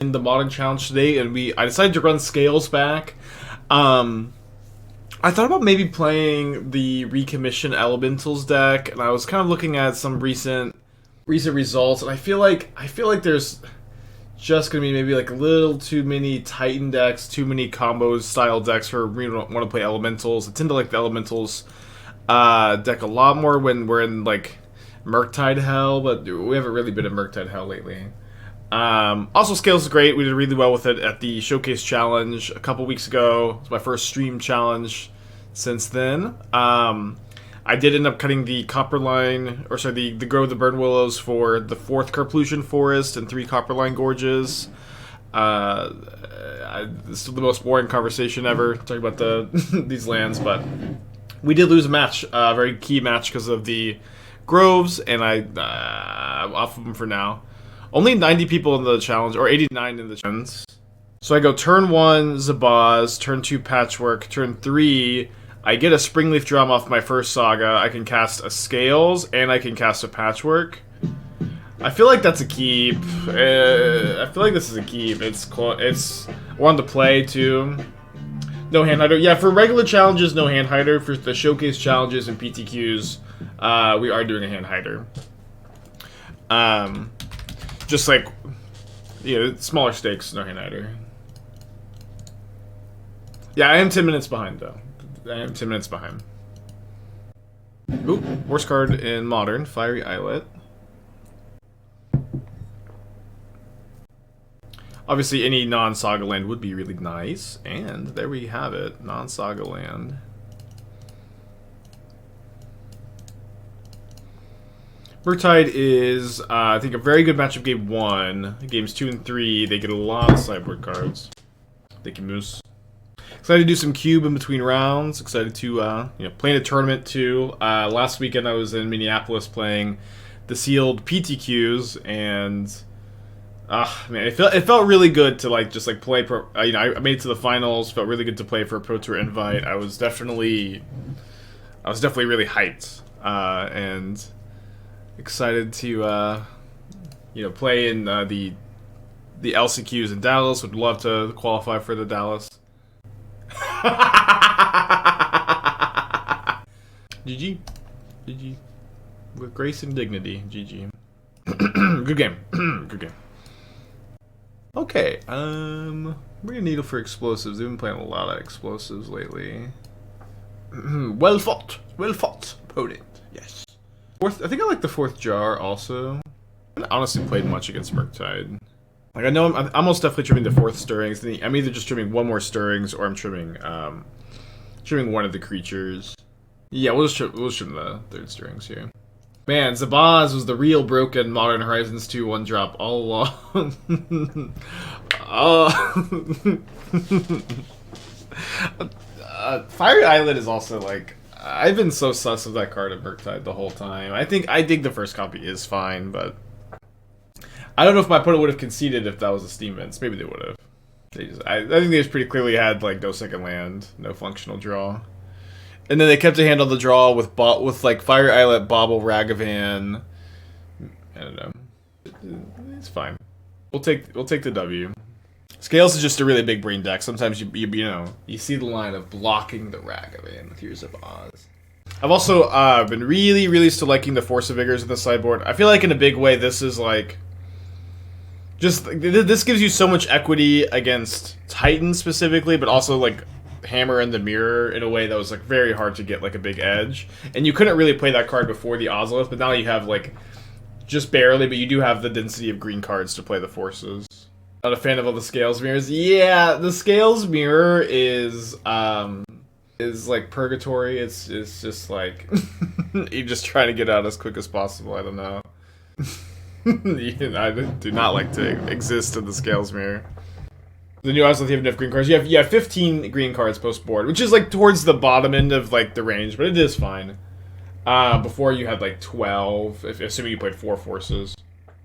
in the Modern Challenge today, and I decided to run Scales back. I thought about maybe playing the Recommission Elementals deck, and I was kind of looking at some recent results, and I feel like there's just gonna be maybe like a little too many Titan decks, too many combos style decks for me to want to play Elementals. I tend to like the Elementals deck a lot more when we're in like Murktide Hell, but we haven't really been in Murktide Hell lately. Also, Scales is great. We did really well with it at the Showcase Challenge a couple weeks ago. It's my first stream challenge since then. I did end up cutting the the Grow the Burn Willows for the 4th Karplusan Forest and 3 Copperline Gorges. This is the most boring conversation ever, talking about these lands, but we did lose a match, a very key match because of the Groves, and I'm off of them for now. Only 90 people in the challenge, or 89 in the challenge. So I go turn 1, Zabaz, turn 2, Patchwork, turn 3, I get a Springleaf Drum off my first Saga, I can cast a Scales, and I can cast a Patchwork. I feel like that's a keep. I feel like this is a keep. It's one to play, too. No hand hider. Yeah, for regular challenges, no hand hider. For the Showcase challenges and PTQs, we are doing a hand hider. Just like, smaller stakes, no hand hider. Yeah, I am 10 minutes behind, though. I am 10 minutes behind. Ooh, worst card in Modern, Fiery Islet. Obviously, any non-Saga land would be really nice. And there we have it, non-Saga land. Murktide is, I think, a very good matchup game 1. Games 2 and 3, they get a lot of sideboard cards. They can moose. Excited to do some cube in between rounds. Excited to, play in a tournament too. Last weekend I was in Minneapolis playing the sealed PTQs, and man, it felt really good to just play pro. I made it to the finals. Felt really good to play for a Pro Tour invite. I was definitely really hyped, and excited to play in the LCQs in Dallas. Would love to qualify for the Dallas. GG. GG. With grace and dignity. GG. Good game. Good game. Okay, we're gonna needle for explosives. We've been playing a lot of explosives lately. Well fought. Well fought, opponent. Yes. I think I like the 4th jar also. I haven't honestly played much against Murktide. Like, I know I'm almost definitely trimming the 4th Stirrings. I'm either just trimming 1 more Stirrings, or I'm trimming one of the creatures. Yeah, we'll just trim the 3rd Stirrings here. Man, Zabaz was the real broken Modern Horizons 2 1-drop all along. Fiery Islet is also like, I've been so sus of that card at Murktide the whole time. I think the first copy is fine, but I don't know if my opponent would have conceded if that was a Steam Vince. Maybe they would have. I think they just pretty clearly had no second land, no functional draw, and then they kept a hand on the draw with Fire Islet, Bobble, Ragavan. I don't know. It's fine. We'll take the W. Scales is just a really big brain deck. Sometimes you see the line of blocking the Ragavan with your Zabaz. I've also been really still liking the Force of Vigors in the sideboard. I feel like in a big way this is this gives you so much equity against Titan specifically, but also Hammer and the Mirror in a way that was very hard to get a big edge. And you couldn't really play that card before the Ozolith, but now you have just barely, but you do have the density of green cards to play the forces. Not a fan of all the Scales mirrors. Yeah, the Scales mirror is purgatory. It's just you're just trying to get out as quick as possible. I don't know. I do not like to exist in the Scales mirror. The new Ozolith, you have enough green cards. You have 15 green cards post board, which is towards the bottom end of the range, but it is fine. Before you had 12, assuming you played 4 forces.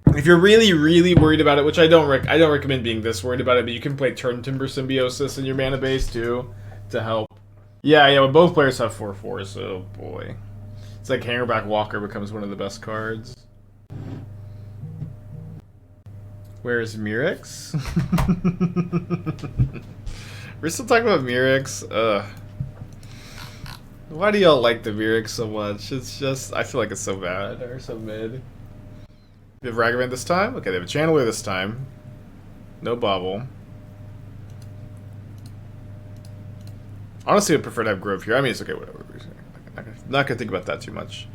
If you're really worried about it, which I don't recommend being this worried about it, but you can play Turn Timber Symbiosis in your mana base too to help. Yeah, when both players have 4/4s, oh boy, it's Hangarback Walker becomes one of the best cards. Where's Murex? We're still talking about Murex. Ugh. Why do y'all like the Murex so much? It's just, I feel like it's so bad or so mid. They have Ragavan this time? Okay, they have a Channeler this time. No Bobble. Honestly, I'd prefer to have Grove here. I mean, it's okay, whatever. Not gonna think about that too much.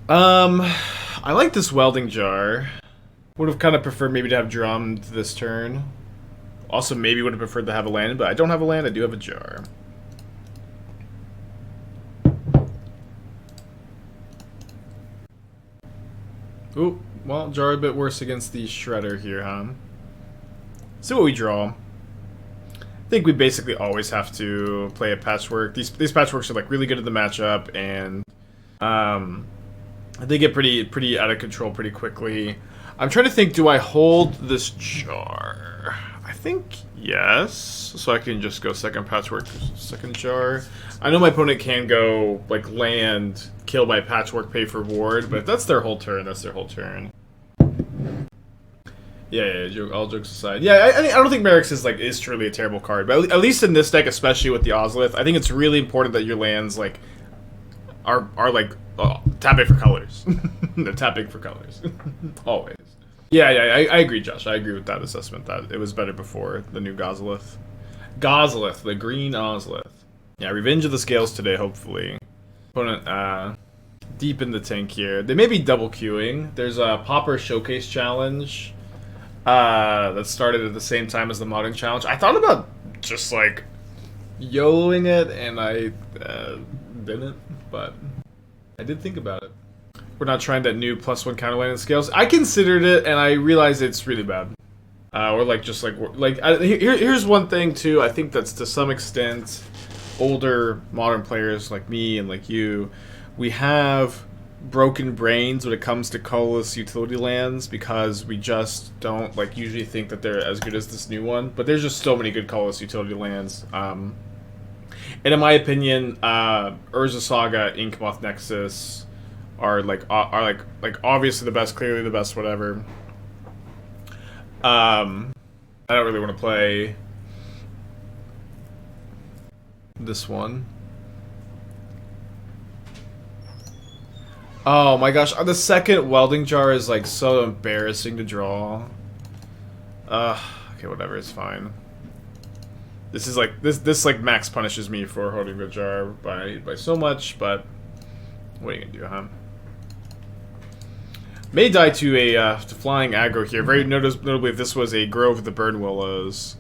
I like this Welding Jar. Would have kind of preferred maybe to have drummed this turn. Also, maybe would have preferred to have a land, but I don't have a land. I do have a jar. Ooh, well, jar a bit worse against the Shredder here, huh? See what we draw. I think we basically always have to play a Patchwork. These Patchworks are like really good at the matchup, and they get pretty out of control pretty quickly. I'm trying to think, do I hold this jar? I think yes, so I can just go second Patchwork, second jar. I know my opponent can go like land, kill my Patchwork, pay for ward, but if that's their whole turn, that's their whole turn. Yeah, all jokes aside. Yeah, I don't think Merrick's is truly a terrible card, but at least in this deck, especially with the Ozolith, I think it's really important that your lands like are like tapping for colors. They're tapping for colors, always. Yeah, I agree, Josh. I agree with that assessment. That it was better before the new Ozolith. Ozolith, the green Ozolith. Yeah, Revenge of the Scales today, hopefully. Opponent deep in the tank here. They may be double queuing. There's a Pauper Showcase Challenge. That started at the same time as the Modern Challenge. I thought about just like YOLOing it, and I didn't, but I did think about it. We're not trying that new +1 counterland scales. I considered it, and I realized it's really bad. Or like just like here's one thing too. I think that's to some extent older modern players like me and like you, we have broken brains when it comes to colorless utility lands because we just don't like usually think that they're as good as this new one. But there's just so many good colorless utility lands. And in my opinion, Urza Saga, Inkmoth Nexus are like obviously the best, clearly the best, whatever. I don't really want to play this one. Oh my gosh, the second Welding Jar is like so embarrassing to draw. Okay, whatever, it's fine. This is like this like max punishes me for holding the jar by so much, but what are you gonna do, huh? May die to a to flying aggro here. Very notably, if this was a Grove of the Burn Willows,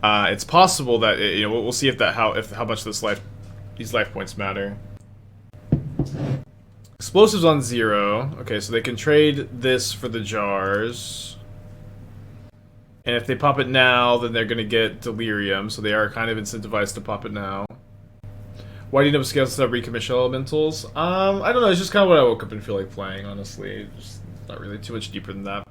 it's possible that we'll see if how much these life points matter. Explosives on 0. Okay, so they can trade this for the jars. And if they pop it now, then they're going to get Delirium, so they are kind of incentivized to pop it now. Why do you know scales instead of recommission elementals? I don't know, it's just kind of what I woke up and feel like playing, honestly. Just not really too much deeper than that.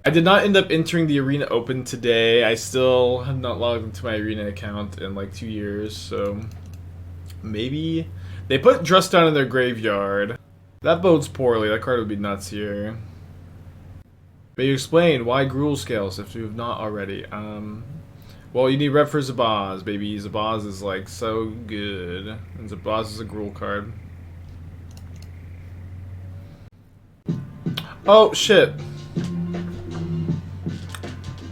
I did not end up entering the Arena Open today. I still have not logged into my Arena account in like 2 years, so maybe. They put Dress Down in their graveyard. That bodes poorly. That card would be nuts here. May you explain why Gruul Scales if you have not already? Well, you need rep for Zabaz, baby. Zabaz is like so good. And Zabaz is a Gruul card. Oh shit.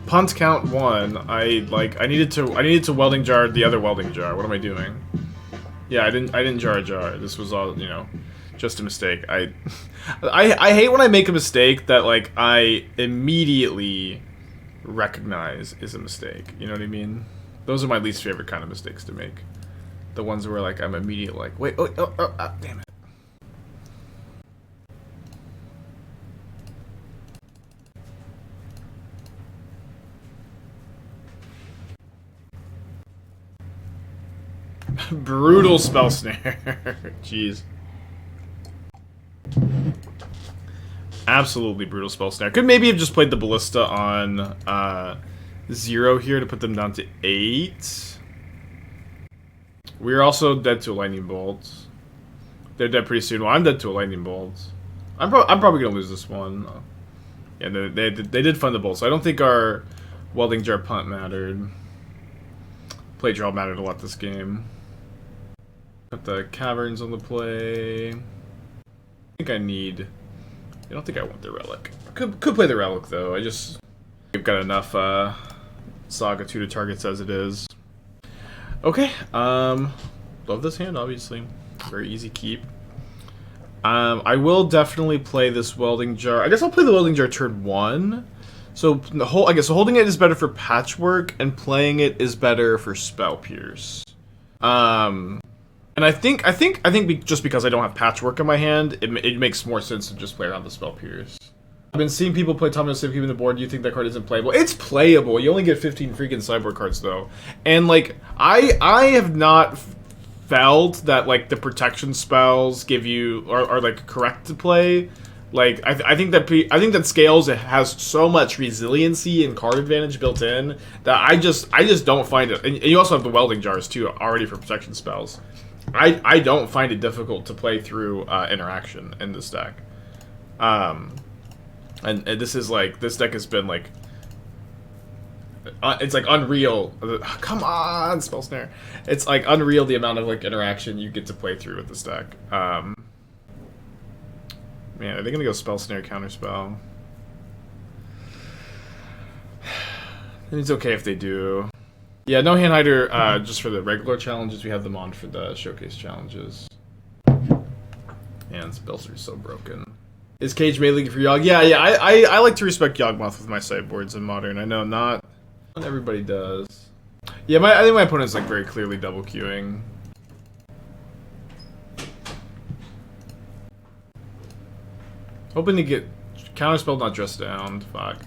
Punt count 1. I needed to Welding Jar the other Welding Jar. What am I doing? Yeah, I didn't jar a jar. This was all, just a mistake. I hate when I make a mistake that like I immediately recognize is a mistake. You know what I mean? Those are my least favorite kind of mistakes to make. The ones where like I'm immediately like, wait, damn it. Brutal spell snare. Jeez. Absolutely brutal spell snare. Could maybe have just played the Ballista on 0 here to put them down to 8. We're also dead to a Lightning Bolt. They're dead pretty soon. Well, I'm dead to a Lightning Bolt. I'm probably gonna lose this one. Yeah, they did fund the bowl, so I don't think our Welding Jar punt mattered. Play draw mattered a lot this game. Put the Caverns on the play. I think I need... I don't think I want the Relic. Could play the Relic, though. I've got enough Saga 2 to targets as it is. Okay, love this hand, obviously. Very easy keep. I will definitely play this Welding Jar. I guess I'll play the Welding Jar turn 1. So I guess holding it is better for Patchwork, and playing it is better for Spell Pierce. And I think just because I don't have Patchwork in my hand, it makes more sense to just play around the Spell Pierce. I've been seeing people play Tommy Civic in the board. Do you think that card isn't playable? It's playable. You only get 15 freaking sideboard cards though, and like I have not felt that like the protection spells give you are like correct to play. Like I think that Scales has so much resiliency and card advantage built in that I just don't find it. And you also have the Welding Jars too already for protection spells. I don't find it difficult to play through interaction in this deck. And this deck has been like, it's like unreal. Come on, Spell Snare. It's like unreal the amount of like interaction you get to play through with this deck. Man, are they gonna go Spell Snare Counterspell? It's okay if they do. Yeah, no Hand Hider just for the regular challenges. We have them on for the showcase challenges. And Spells are so broken. Is Cage mainly for Yawg? Yeah, I like to respect Yawgmoth with my sideboards in Modern. I know not everybody does. Yeah, I think my opponent's like very clearly double queuing. Hoping to get Counterspell, not Dress Down. Fuck.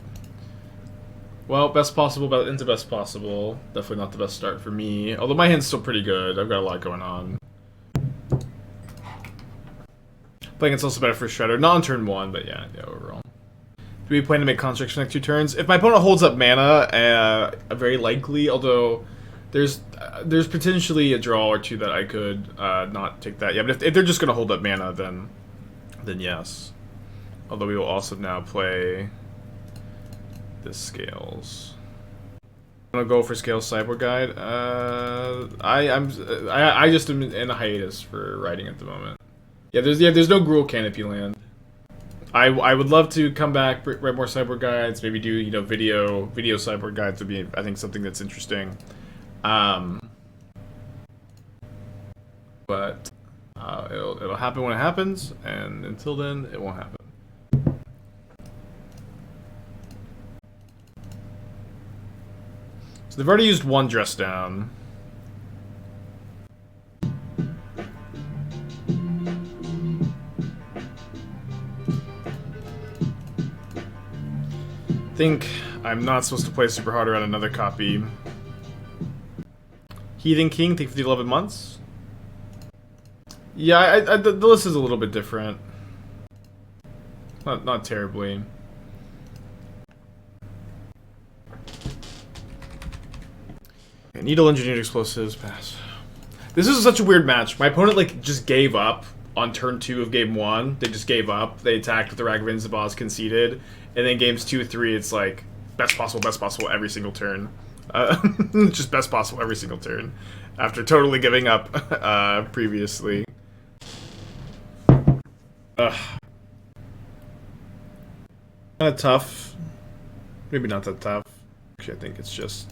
Well, best possible, but into best possible. Definitely not the best start for me. Although my hand's still pretty good. I've got a lot going on. Playing it's also better for Shredder. Not on turn 1, but yeah, overall. Do we plan to make constructs for the next 2 turns? If my opponent holds up mana, very likely, although there's potentially a draw or 2 that I could not take that. Yeah, but if they're just going to hold up mana, then yes. Although we will also now play this Scales. I'm gonna go for Scales Sideboard Guide. I just am in a hiatus for writing at the moment. Yeah, there's no Gruul Canopy land. I would love to come back, write more sideboard guides, maybe do video sideboard guides would be I think something that's interesting. But it'll happen when it happens, and until then it won't happen. So they've already used 1 Dress Down. I think I'm not supposed to play super hard around another copy. Heathen King, take 50 to 11 months. Yeah, the list is a little bit different. Not terribly. Okay, Needle Engineered Explosives, pass. This is such a weird match. My opponent like just gave up on turn 2 of game 1. They just gave up. They attacked with the Ragavan, Zabaz conceded. And then games 2, 3, it's like best possible every single turn. Just best possible every single turn. After totally giving up previously. Kind of tough. Maybe not that tough. Actually, I think it's just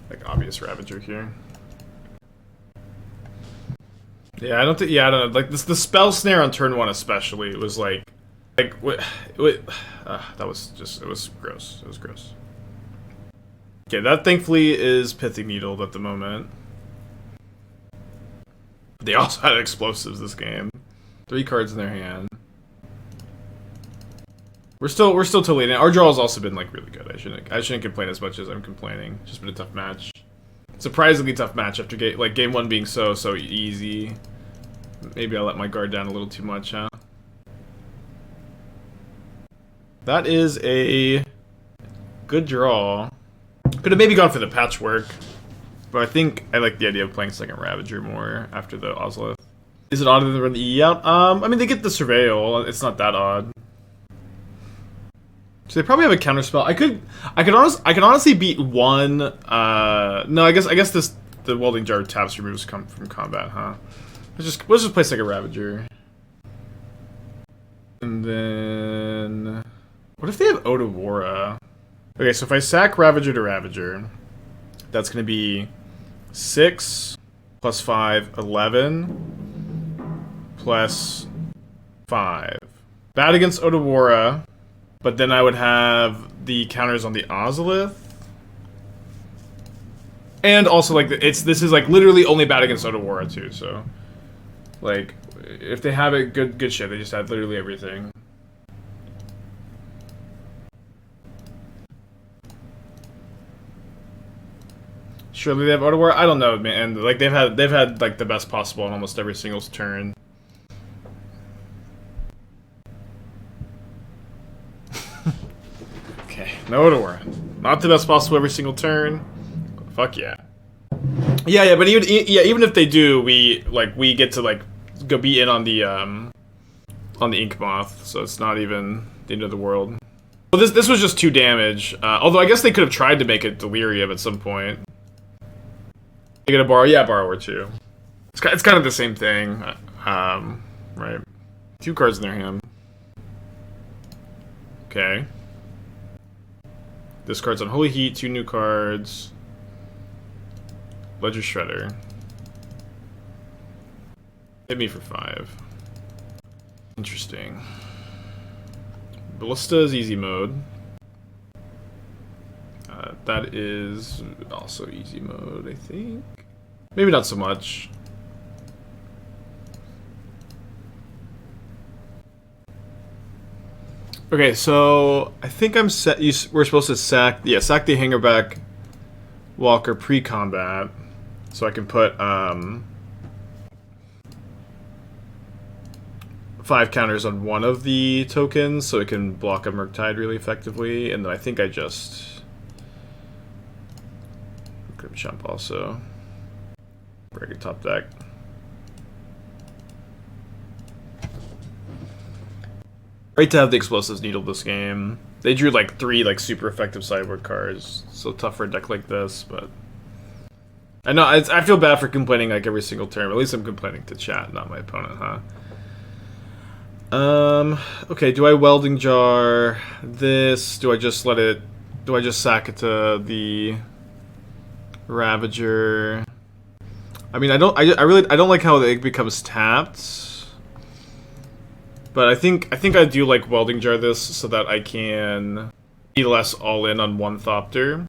like obvious Ravager here. Yeah, I don't think. Yeah, I don't know. Like the Spell Snare on turn 1 especially was like that was just, it was gross. It was gross. Okay, that thankfully is Pithing Needle at the moment. They also had explosives this game. 3 cards in their hand. We're still totally in it. Our draw has also been like really good. I shouldn't complain as much as I'm complaining. It's just been a tough match. Surprisingly tough match after game 1 being so easy. Maybe I let my guard down a little too much, huh? That is a good draw. Could have maybe gone for the Patchwork, but I think I like the idea of playing second Ravager more after the Ozolith. Is it odd that they run the E out? I mean, they get the Surveil. It's not that odd. So they probably have a counterspell. I could honestly beat one. No, I guess the Welding Jar taps removes from combat, huh? Let's just play Sega Ravager. And then what if they have Otawara? Okay, so if I sack Ravager to Ravager, that's gonna be 6 plus 5, 11 plus 5. Bad against Otawara. But then I would have the counters on the Ozolith. And also, like, this is, like, literally only bad against Otawara, too, so... Like, if they have it, good shit. They just had literally everything. Surely they have Otawara? I don't know, man. Like, they've had, like, the best possible on almost every single turn. No Otawara. Not the best possible every single turn. Fuck yeah. Yeah, but even if they do, we get to like go be in on the Inkmoth, so it's not even the end of the world. Well, this was just 2 damage. Although I guess they could have tried to make it Delirium at some point. They get a Borrower too. It's kind of the same thing, right? 2 cards in their hand. Okay. This card's on Holy Heat, 2 new cards. Ledger Shredder. Hit me for 5. Interesting. Ballista is easy mode. That is also easy mode, I think. Maybe not so much. Okay, so I think I'm set. We're supposed to sack the Hangarback Walker pre-combat, so I can put 5 counters on one of the tokens, so it can block a Murktide really effectively. And then I think I just Grim Jump also. Break a top deck. Great to have the Explosives Needle this game. They drew like 3 like super effective sideboard cards. So tough for a deck like this, but I know I feel bad for complaining like every single turn. But at least I'm complaining to chat, not my opponent, huh? Okay, do I Welding Jar this? Do I just sack it to the Ravager? I mean, I don't like how the egg becomes tapped. But I think I do like Welding Jar this so that I can be less all in on one Thopter.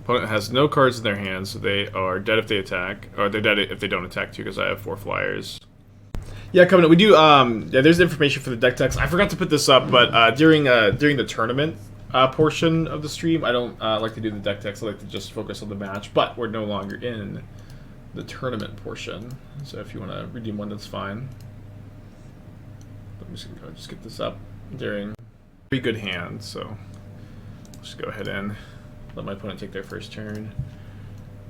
Opponent has no cards in their hand, so they are dead if they attack, or they're dead if they don't attack too, because I have 4 flyers. Yeah, Covenant, we do. Yeah, there's information for the deck text. I forgot to put this up, but during the tournament portion of the stream, I don't like to do the deck text. I like to just focus on the match. But we're no longer in the tournament portion, so if you want to redeem one, that's fine. I'm just gonna just get this up during pretty good hand, so let's just go ahead and let my opponent take their first turn.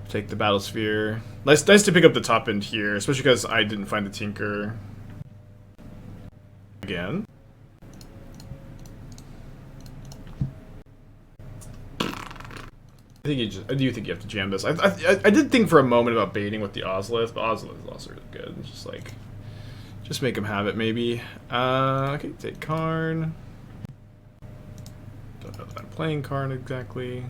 Take the Battle Sphere. Nice to pick up the top end here, especially because I didn't find the Tinker again. I do think you have to jam this. I did think for a moment about baiting with the Ozolith, but Ozolith is also really good. It's just like, just make him have it, maybe. Okay, take Karn. Don't know that I'm playing Karn exactly.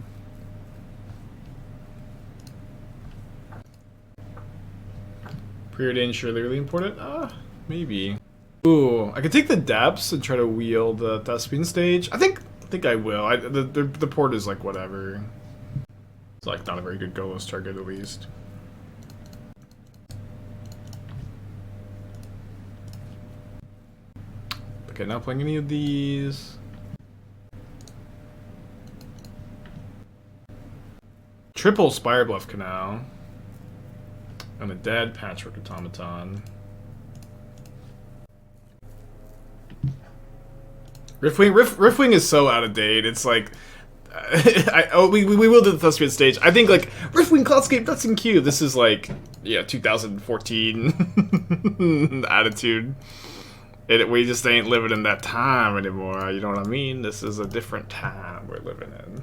Preordained, surely really important? Maybe. Ooh, I could take the Depths and try to wield the Thespian stage. I think I will. The port is like whatever. It's like not a very good Golos target at least. Okay, not playing any of these. Triple Spire Bluff Canal. And a dead Patchwork Automaton. Riftwing is so out of date. It's like, we will do the Thespian stage. I think like Riftwing Cloudscape Nuts and Q. This is like 2014 attitude. We just ain't living in that time anymore, you know what I mean? This is a different time we're living in.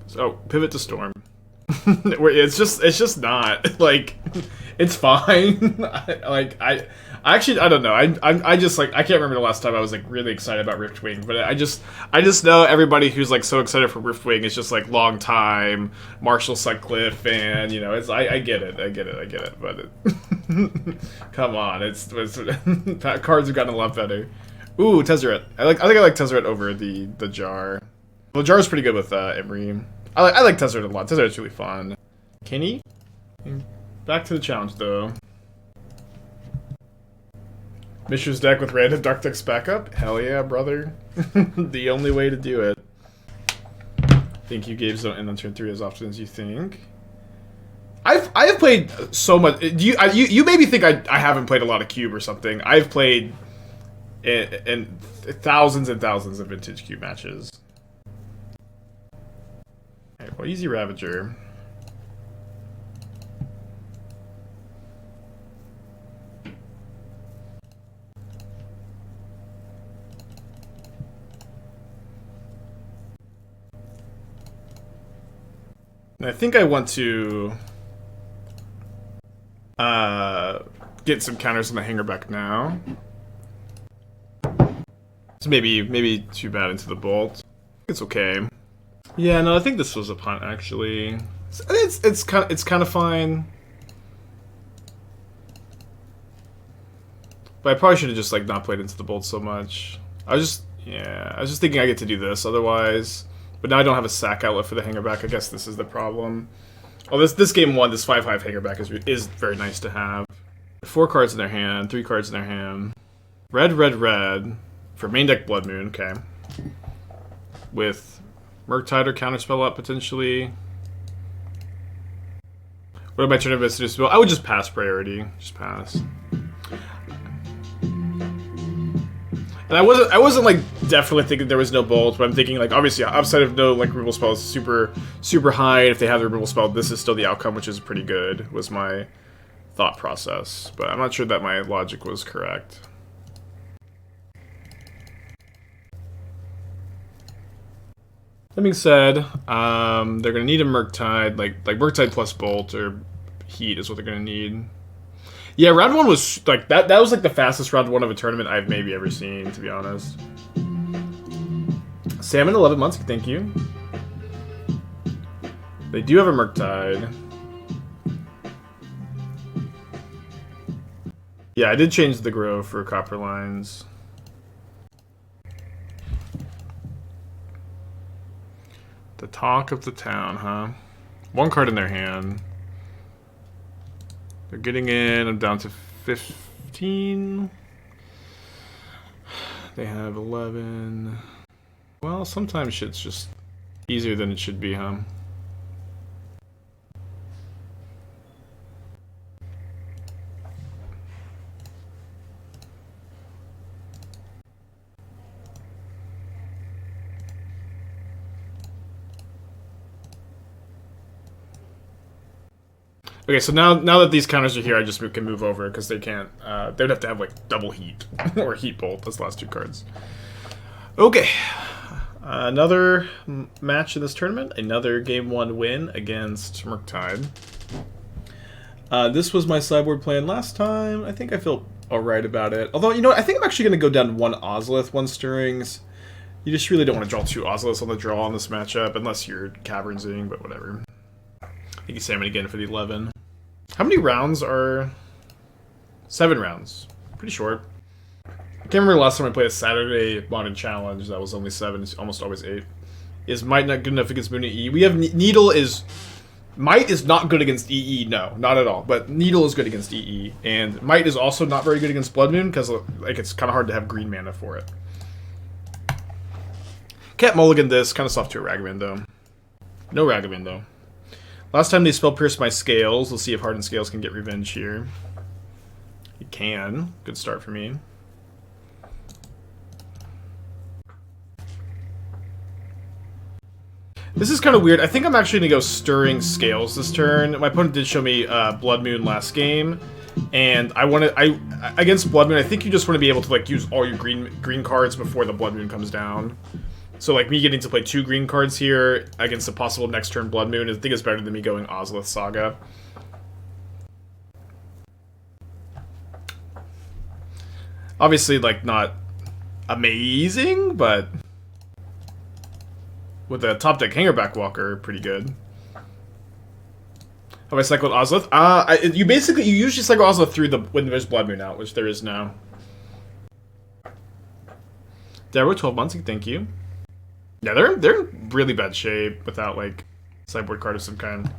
So, pivot to Storm. it's just not, like, it's fine. I actually, I don't know, I just, like, I can't remember the last time I was, like, really excited about Riftwing, but I just know everybody who's, like, so excited for Riftwing is just, like, long time, Marshall Sutcliffe, and, you know, it's, I get it, but come on, it's cards have gotten a lot better. Ooh, Tezzeret. I think I like Tezzeret over the Jar. Well, the Jar is pretty good with, Emery. I like Tezzeret a lot. Tezzeret's really fun. Kenny? Back to the challenge, though. Mishra's deck with random Dark Deck's backup? Hell yeah, brother. The only way to do it. Think you games don't end on turn 3 as often as you think. I have played so much. You maybe think I haven't played a lot of Cube or something. I've played in thousands and thousands of vintage Cube matches. Alright, well, easy Ravager. And I think I want to get some counters on the Hangarback now. It's maybe too bad into the Bolt. It's okay. Yeah, no, I think this was a punt actually. It's kind of fine. But I probably should have just like not played into the Bolt so much. I was just thinking I get to do this otherwise. But now I don't have a sack outlet for the Hangarback. I guess this is the problem. Oh, this game 1, this 5/5 Hangarback is very nice to have. 4 cards in their hand, 3 cards in their hand. Red, red, red. For main deck Blood Moon, okay. With Murktide or Counterspell up, potentially. What am I turning to do? I would just pass priority. Just pass. And I wasn't like definitely thinking there was no bolt, but I'm thinking like obviously outside of no like removal spells super high, and if they have the removal spell, this is still the outcome, which is pretty good, was my thought process. But I'm not sure that my logic was correct. That being said, they're gonna need a Murktide, like Murktide plus Bolt or Heat is what they're gonna need. Yeah, round 1 was like that was like the fastest round 1 of a tournament I've maybe ever seen, to be honest. Salmon 11 months, thank you. They do have a Murktide. Yeah, I did change the grow for Copperlines. The talk of the town, huh? 1 card in their hand. They're getting in. I'm down to 15. They have 11. Well, sometimes shit's just easier than it should be, huh? Okay, so now that these counters are here, I just can move over because they can't. They'd have to have like double heat or heat bolt. Those last 2 cards. Okay, another match in this tournament. Another game 1 win against Murktide. This was my sideboard plan last time. I think I feel all right about it. Although you know, I think I'm actually going to go down 1 Ozolith, 1 Stirrings. You just really don't want to draw 2 Ozoliths on the draw in this matchup unless you're Cavernsing, but whatever. Thank you, Salmon, again for the 11. How many rounds are... 7 rounds. Pretty short. I can't remember the last time I played a Saturday Modern Challenge that was only 7. It's almost always 8. Is Mite not good enough against Moon and EE? We have Needle is... Mite is not good against EE, no. Not at all. But Needle is good against EE. And Mite is also not very good against Blood Moon because like, it's kind of hard to have green mana for it. Can't mulligan this. Kind of soft to a Ragavan, though. No Ragavan, though. Last time they spell pierced my Scales. Let's see if Hardened Scales can get revenge here. It can. Good start for me. This is kind of weird. I think I'm actually going to go Stirring Scales this turn. My opponent did show me Blood Moon last game. And against Blood Moon, I think you just want to be able to like use all your green cards before the Blood Moon comes down. So like me getting to play 2 green cards here against a possible next turn Blood Moon, I think is better than me going Ozolith Saga. Obviously, like, not amazing, but with the top deck Hangarback Walker, pretty good. Have I cycled Ozolith? You usually cycle Ozolith when there's Blood Moon out, which there is now. Deborah, 12 months, thank you. Yeah, they're in really bad shape without, like, sideboard card of some kind.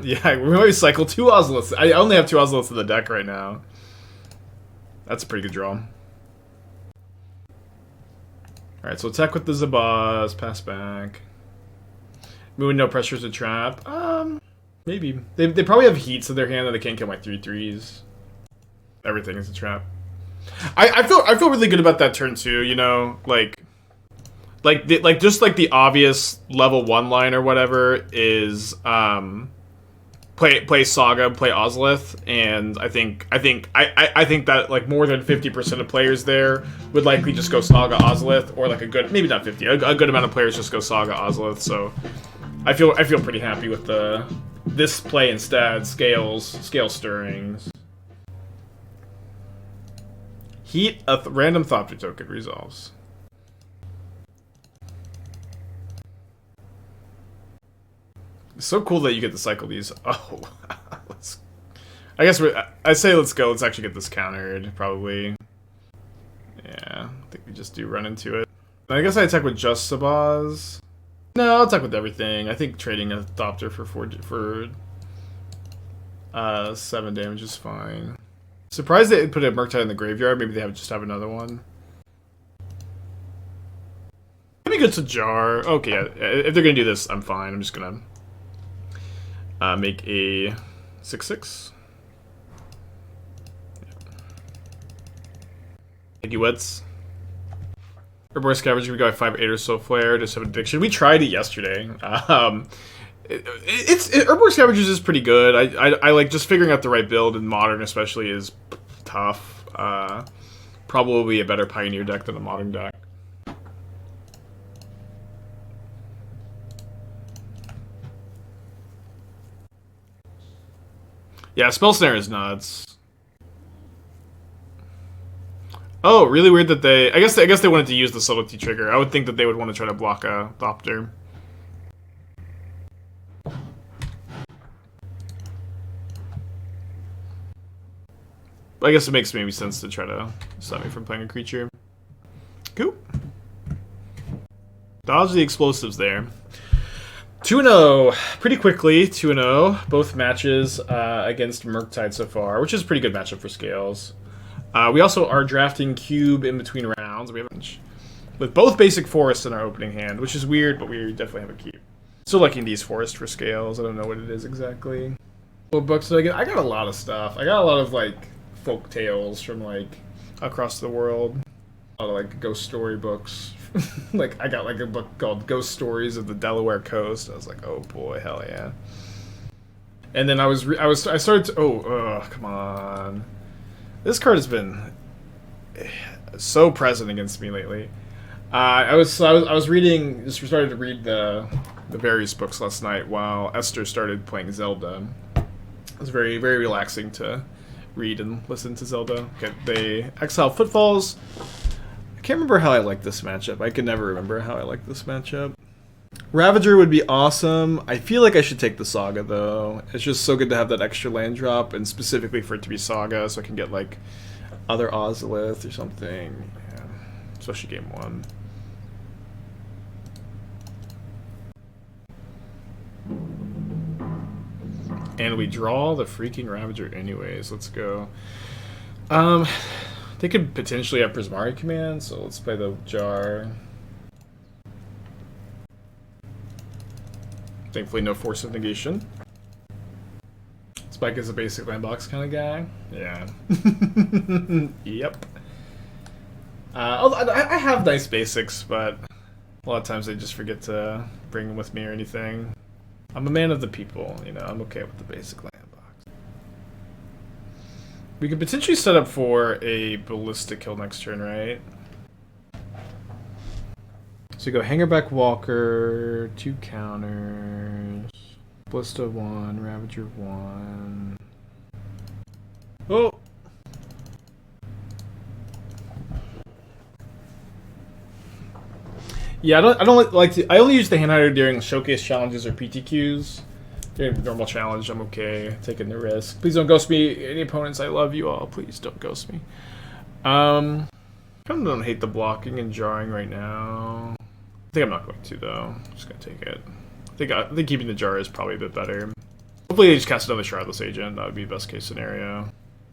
Yeah, we always cycle 2 Ozoliths. I only have 2 Ozoliths in the deck right now. That's a pretty good draw. Alright, so attack with the Zabaz, pass back. Moon, no pressure is a trap. Maybe. They probably have heats in their hand that they can't kill my 3/3s. Everything is a trap. I feel really good about that turn too, you know, just the obvious level 1 line or whatever is play Saga, play Ozolith, and I think that like more than 50% of players there would likely just go Saga Ozolith, or like a good, maybe not 50, a good amount of players just go Saga Ozolith. So I feel pretty happy with this play instead. Scale Stirrings. Heat, a random Thopter token resolves. It's so cool that you get to cycle these. Oh, I guess I say let's go. Let's actually get this countered, probably. Yeah, I think we just do run into it. I guess I attack with just Zabaz. No, I'll attack with everything. I think trading a Thopter for 7 damage is fine. Surprised they put a Murktide in the graveyard. Maybe they just have another one. Let me go to Jar. Okay, yeah, if they're gonna do this, I'm fine. I'm just gonna make a 6/6. Thank you, Wets. Herbor's Scavenger, we got 5/8 or so flare, just have addiction. We tried it yesterday. Herbor's Scavengers is pretty good. I like just figuring out the right build in Modern especially is tough. Probably a better Pioneer deck than a Modern deck. Yeah, Spell Snare is nuts. Oh, really weird that they... I guess they wanted to use the Subtlety trigger. I would think that they would want to try to block a Thopter. I guess it makes maybe sense to try to stop me from playing a creature. Cool. Dodge the explosives there. 2-0. Pretty quickly, 2-0. Both matches against Murktide so far, which is a pretty good matchup for Scales. We also are drafting Cube in between rounds. We have with both basic forests in our opening hand, which is weird, but we definitely have a Cube. Still liking these forests for Scales. I don't know what it is exactly. What books did I get? I got a lot of stuff. I got a lot of, like, folk tales from, like, across the world. A lot of, like, ghost story books. Like, I got, like, a book called Ghost Stories of the Delaware Coast. I was like, oh boy, hell yeah. And then I started to, come on. This card has been so present against me lately. I was reading, just started to read the various books last night while Esther started playing Zelda. It was very, very relaxing to read and listen to Zelda. Okay, they exile Footfalls. I can't remember how I like this matchup. I can never remember how I like this matchup. Ravager would be awesome. I feel like I should take the Saga, though. It's just so good to have that extra land drop, and specifically for it to be Saga, so I can get, like, other Ozolith or something. Yeah. Especially game 1. And we draw the freaking Ravager anyways. Let's go. They could potentially have Prismari Command, so let's play the Jar. Thankfully, no Force of Negation. Spike is a basic landbox kind of guy. Yeah. Yep. I have nice basics, but a lot of times I just forget to bring them with me or anything. I'm a man of the people, you know. I'm okay with the basic landbox. We could potentially set up for a Ballista kill next turn, right? So you go Hangarback Walker, 2 counters, Ballista 1, Ravager 1. Oh! Yeah, I don't like to. I only use the hand hider during showcase challenges or PTQs. During normal challenge, I'm okay taking the risk. Please don't ghost me, any opponents. I love you all. Please don't ghost me. I don't hate the blocking and jarring right now. I think I'm not going to though. I'm just gonna take it. I think keeping the jar is probably a bit better. Hopefully they just cast another Shardless Agent. That would be best case scenario.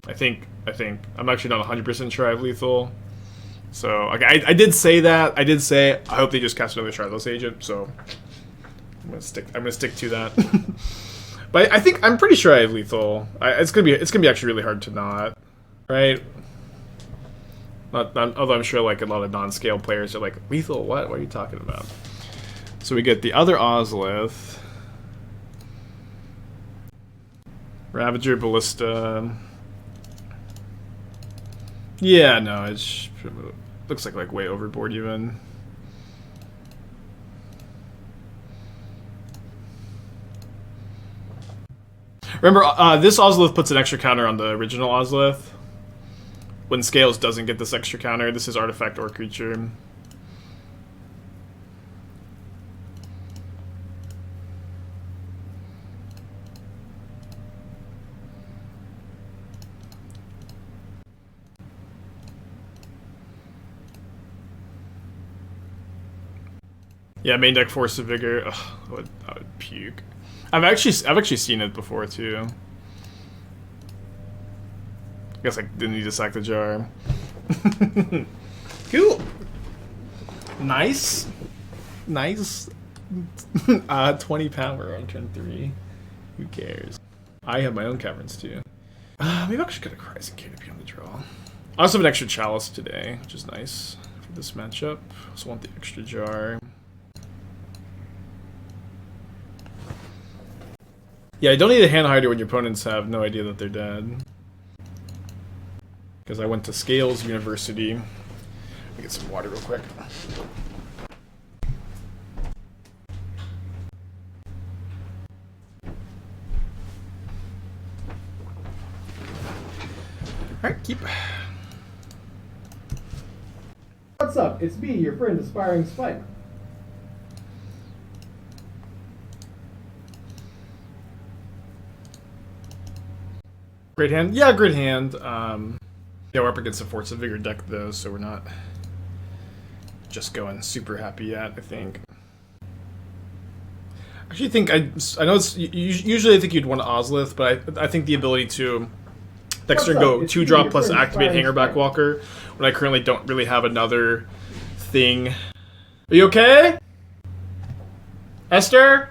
I think I'm actually not 100% sure I have lethal. So okay, I did say that. I did say I hope they just cast another Shardless Agent. So I'm gonna stick to that. But I think I'm pretty sure I have lethal. It's gonna be actually really hard to not, right? Although I'm sure like a lot of non-scale players are like, lethal, what? What are you talking about? So we get the other Ozolith, Ravager, Ballista. Yeah, no, it's looks like way overboard even. Remember, this Ozolith puts an extra counter on the original Ozolith. When Scales doesn't get this extra counter, this is artifact or creature. Yeah, main deck Force of Vigor. Ugh, I would puke. I've actually seen it before too. I guess I didn't need to sack the jar. Cool. Nice. 20 power on turn 3. Who cares? I have my own caverns too. Maybe I should get a Horizon Canopy on the draw. I also have an extra Chalice today, which is nice for this matchup. Also want the extra jar. Yeah, I don't need a hand hider when your opponents have no idea that they're dead. Because I went to Scales University. Let me get some water real quick. Alright, keep. What's up? It's me, your friend, Aspiring Spike. Great hand? Yeah, great hand. Yeah, we're up against a Force of Vigor deck though, so we're not just going super happy yet, I think. I actually think I know it's usually I think you'd want Ozolith, but I think the ability to next turn go 2-drop plus activate Hangarback Walker when I currently don't really have another thing. Are you okay? Esther?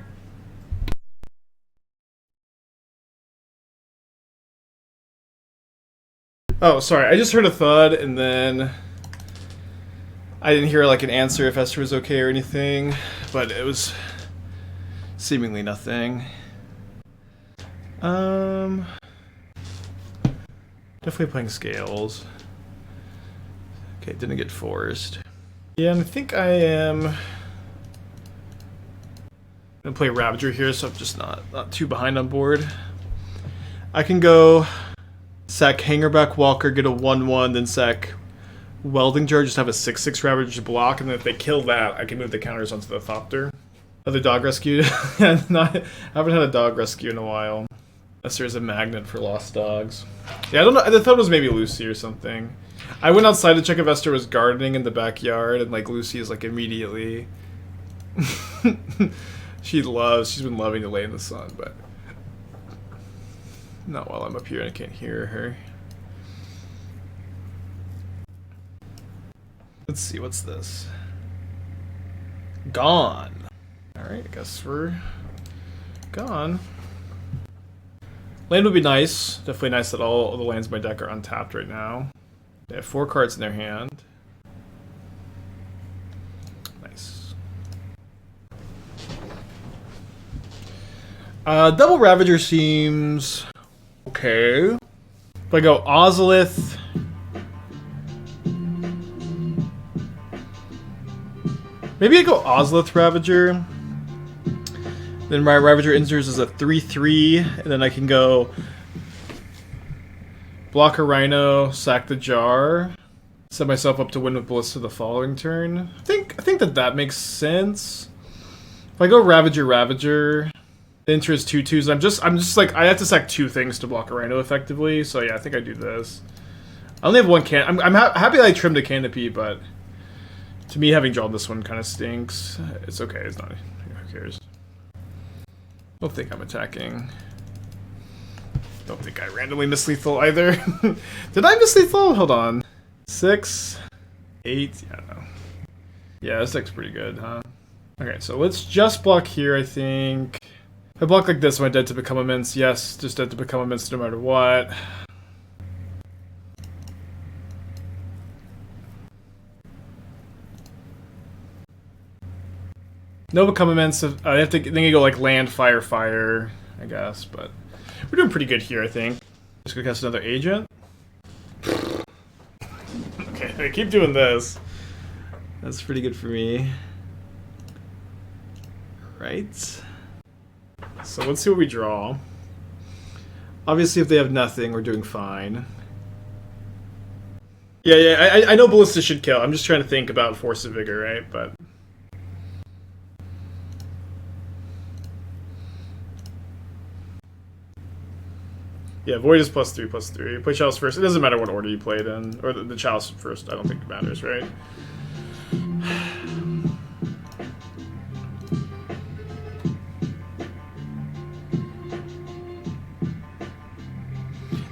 Oh, sorry. I just heard a thud, and then I didn't hear like an answer if Esther was okay or anything, but it was seemingly nothing. Definitely playing Scales. Okay, didn't get forced. Yeah, and I think I am gonna play Ravager here, so I'm just not too behind on board. I can go sack Hangarback Walker, get a 1/1, then sack Welding Jar, just have a 6/6 Ravager block, and then if they kill that, I can move the counters onto the Thopter. Other dog rescue? I haven't had a dog rescue in a while. Unless there's a magnet for lost dogs. Yeah, I don't know. I thought it was maybe Lucy or something. I went outside to check if Esther was gardening in the backyard, and like Lucy is like immediately. She's been loving to lay in the sun, but not while I'm up here and I can't hear her. Let's see, what's this? Gone. Alright, I guess we're gone. Land would be nice. Definitely nice that all the lands in my deck are untapped right now. They have 4 cards in their hand. Nice. Double Ravager seems okay, If I go Ozolith, maybe I go Ozolith Ravager. Then my Ravager enters as a 3/3, and then I can go block a Rhino, sack the Jar, set myself up to win with Ballista the following turn. I think that makes sense. If I go Ravager, enter is 2/2s. I'm just like I have to sack 2 things to block a Rhino effectively. So yeah, I think I do this. I only have 1 can. I'm happy that I trimmed a canopy, but to me having drawn this one kind of stinks. It's okay. It's not. Who cares? Don't think I'm attacking. Don't think I randomly missed lethal either. Did I miss lethal? Hold on. 6, 8. Yeah, no. Yeah, this deck's pretty good, huh? Okay, so let's just block here, I think. If I block like this, am I dead to become immense? Yes, just dead to become immense no matter what. No become immense. I have to then you go like land, fire, fire, I guess, but we're doing pretty good here, I think. Just gonna cast another agent. Okay, I keep doing this. That's pretty good for me. Right. So let's see what we draw. Obviously, if they have nothing, we're doing fine. Yeah, I know Ballista should kill. I'm just trying to think about Force of Vigor, right? But yeah, Void is +3/+3. Play Chalice first. It doesn't matter what order you play it in. Or the Chalice first, I don't think it matters, right?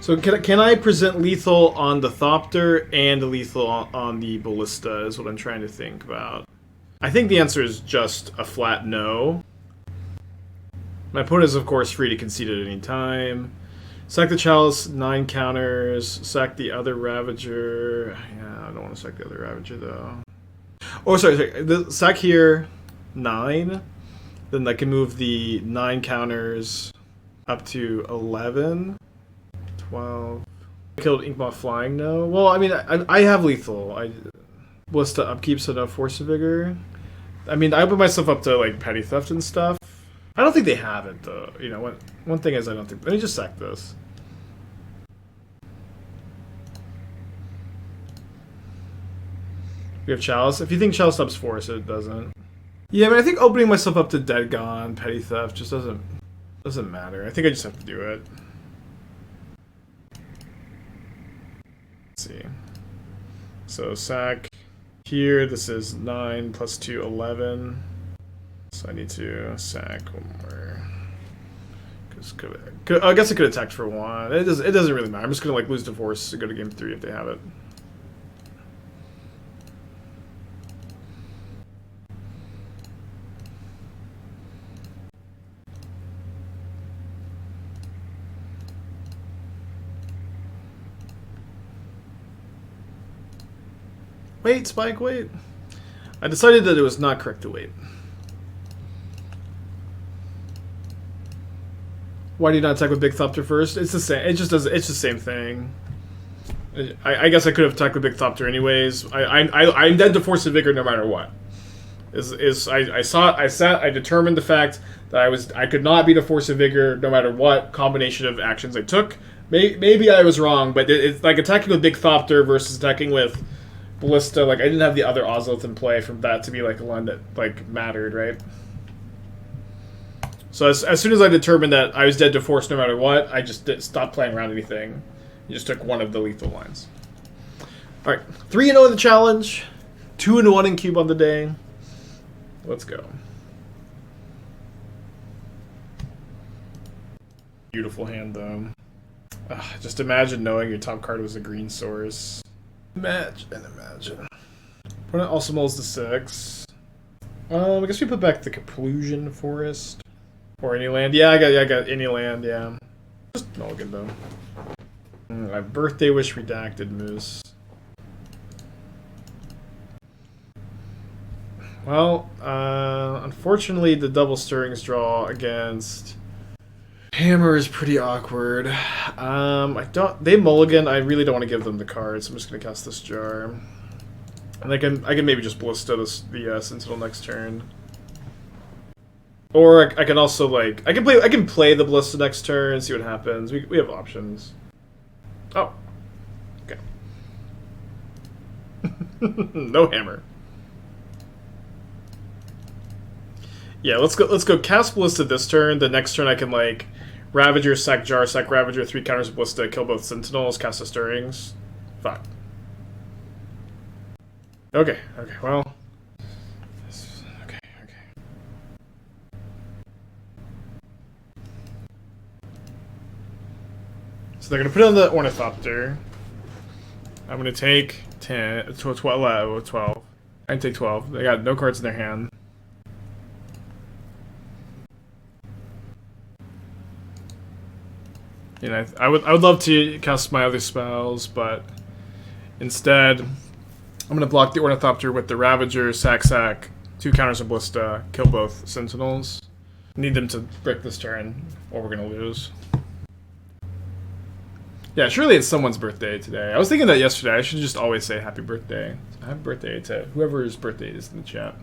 So can I present lethal on the Thopter and lethal on the Ballista is what I'm trying to think about. I think the answer is just a flat no. My opponent is, of course, free to concede at any time. Sack the Chalice, 9 counters. Sack the other Ravager. Yeah, I don't want to sack the other Ravager, though. Oh, sorry. Sack here, 9. Then I can move the 9 counters up to 11. 12. Killed Inkmoth Flying, no. Well, I mean, I have lethal. Ballista upkeep, so no Force of Vigor. I mean, I put myself up to, like, petty theft and stuff. I don't think they have it, though. You know, one thing is I don't think... Let me just sack this. We have Chalice. If you think Chalice stops Force, it doesn't. Yeah, I mean, I think opening myself up to Dead Gone, petty theft, just doesn't matter. I think I just have to do it. Let's see. So sack here. This is 9 + 2, 11. So I need to sack one more. I guess I could attack for 1. It doesn't really matter. I'm just gonna like lose to Force and go to game 3 if they have it. Wait, Spike, wait. I decided that it was not correct to wait. Why do you not attack with Big Thopter first? It's the same. It just does. It's the same thing. I guess I could have attacked with Big Thopter anyways. I'm dead to Force of Vigor no matter what. I determined the fact that I could not beat a Force of Vigor no matter what combination of actions I took. Maybe I was wrong, but it's like attacking with Big Thopter versus attacking with Ballista. Like I didn't have the other Ozolith in play from that to be like one that like mattered, right? So as soon as I determined that I was dead to Force no matter what, I just stopped playing around anything. You just took one of the lethal lines. All right, 3-0 in the challenge, 2-1 in cube on the day. Let's go. Beautiful hand though. Just imagine knowing your top card was a green source. Imagine. Opponent also mulls to 6. I guess we put back the Karplusan Forest. Or any land. Yeah, I got any land, yeah. Just mulligan though. My birthday wish redacted, Moose. Well, unfortunately the double stirrings draw against Hammer is pretty awkward. I don't. They mulligan. I really don't want to give them the cards. I'm just gonna cast this jar, and I can maybe just Ballista the Sentinel next turn. Or I can also like I can play the Ballista next turn and see what happens. We have options. Oh, okay. No hammer. Yeah, let's go cast Ballista this turn. The next turn I can like Ravager, sack Jar, sack Ravager, 3 counters of Ballista, kill both Sentinels, cast the Stirrings. Fine. Okay, well. Okay. So they're gonna put it on the Ornithopter. I'm gonna take 10, 12. I can take 12. They got no cards in their hand. You know, I would love to cast my other spells, but instead, I'm gonna block the Ornithopter with the Ravager, sack, 2 counters of Ballista, kill both Sentinels. Need them to brick this turn, or we're gonna lose. Yeah, surely it's someone's birthday today. I was thinking that yesterday. I should just always say happy birthday. Happy birthday to whoever's birthday is in the chat.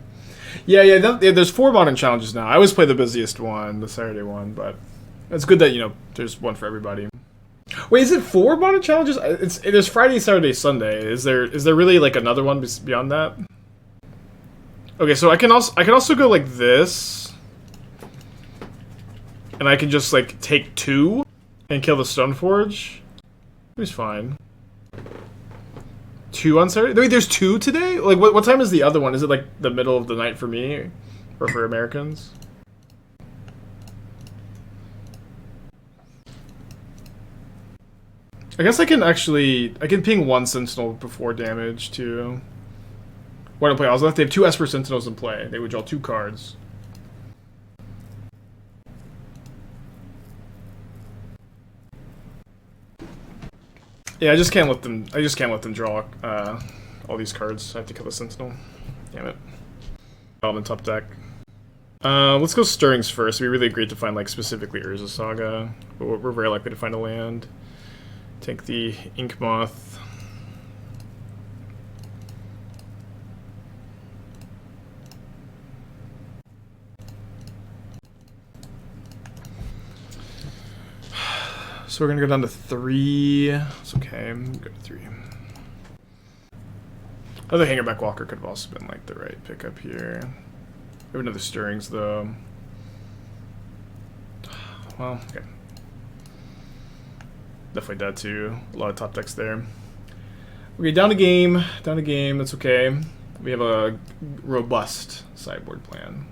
Yeah, there's 4 modern challenges now. I always play the busiest one, the Saturday one, but it's good that, you know, there's one for everybody. Wait, is it 4 modern challenges? There's Friday, Saturday, Sunday. Is there really like another one beyond that? Okay, so I can also go like this, and I can just like take 2 and kill the Stoneforge. It's fine. 2 on Saturday? Wait, there's 2 today? Like what time is the other one? Is it like the middle of the night for me, or for Americans? I guess I can ping 1 Sentinel before damage too. Why don't play Ozolith? They have 2 Esper Sentinels in play. They would draw 2 cards. Yeah, I just can't let them draw all these cards. I have to kill the Sentinel. Damn it. Element top deck. Let's go Stirrings first. It'd be really great to find like specifically Urza Saga, but we're very likely to find a land. Take the Inkmoth. So we're gonna go down to 3. It's okay. Go to 3. Other Hangarback Walker could have also been like the right pickup here. We have another Stirrings though. Well, okay. Definitely dead too. A lot of top decks there. Okay, down a game. That's okay. We have a robust sideboard plan.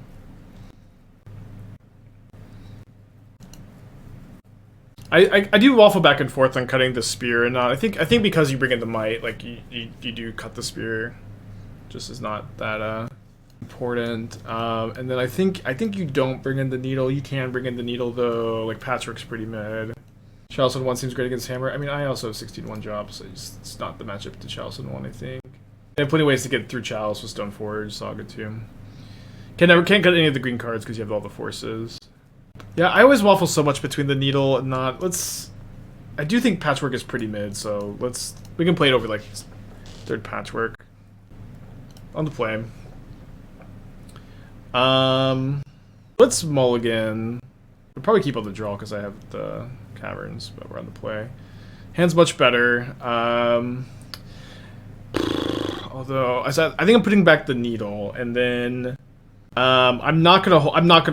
I do waffle back and forth on cutting the spear and not. I think because you bring in the Mite, like you do cut the spear, just is not that important. And then I think you don't bring in the needle. You can bring in the needle though. Like Patchwork's pretty mid. Chalice on 1 seems great against Hammer. I mean, I also have 16-1 jobs, so it's not the matchup to Chalice on 1, I think. They have plenty of ways to get through Chalice with Stoneforge, Saga too. Can't cut any of the green cards because you have all the forces. Yeah, I always waffle so much between the needle and not. I do think Patchwork is pretty mid, so we can play it over like 3rd Patchwork. On the play. Let's mulligan. We'll probably keep on the draw because I have the Caverns, but we're on the play. Hand's much better. Although I think I'm putting back the needle, and then I'm not gonna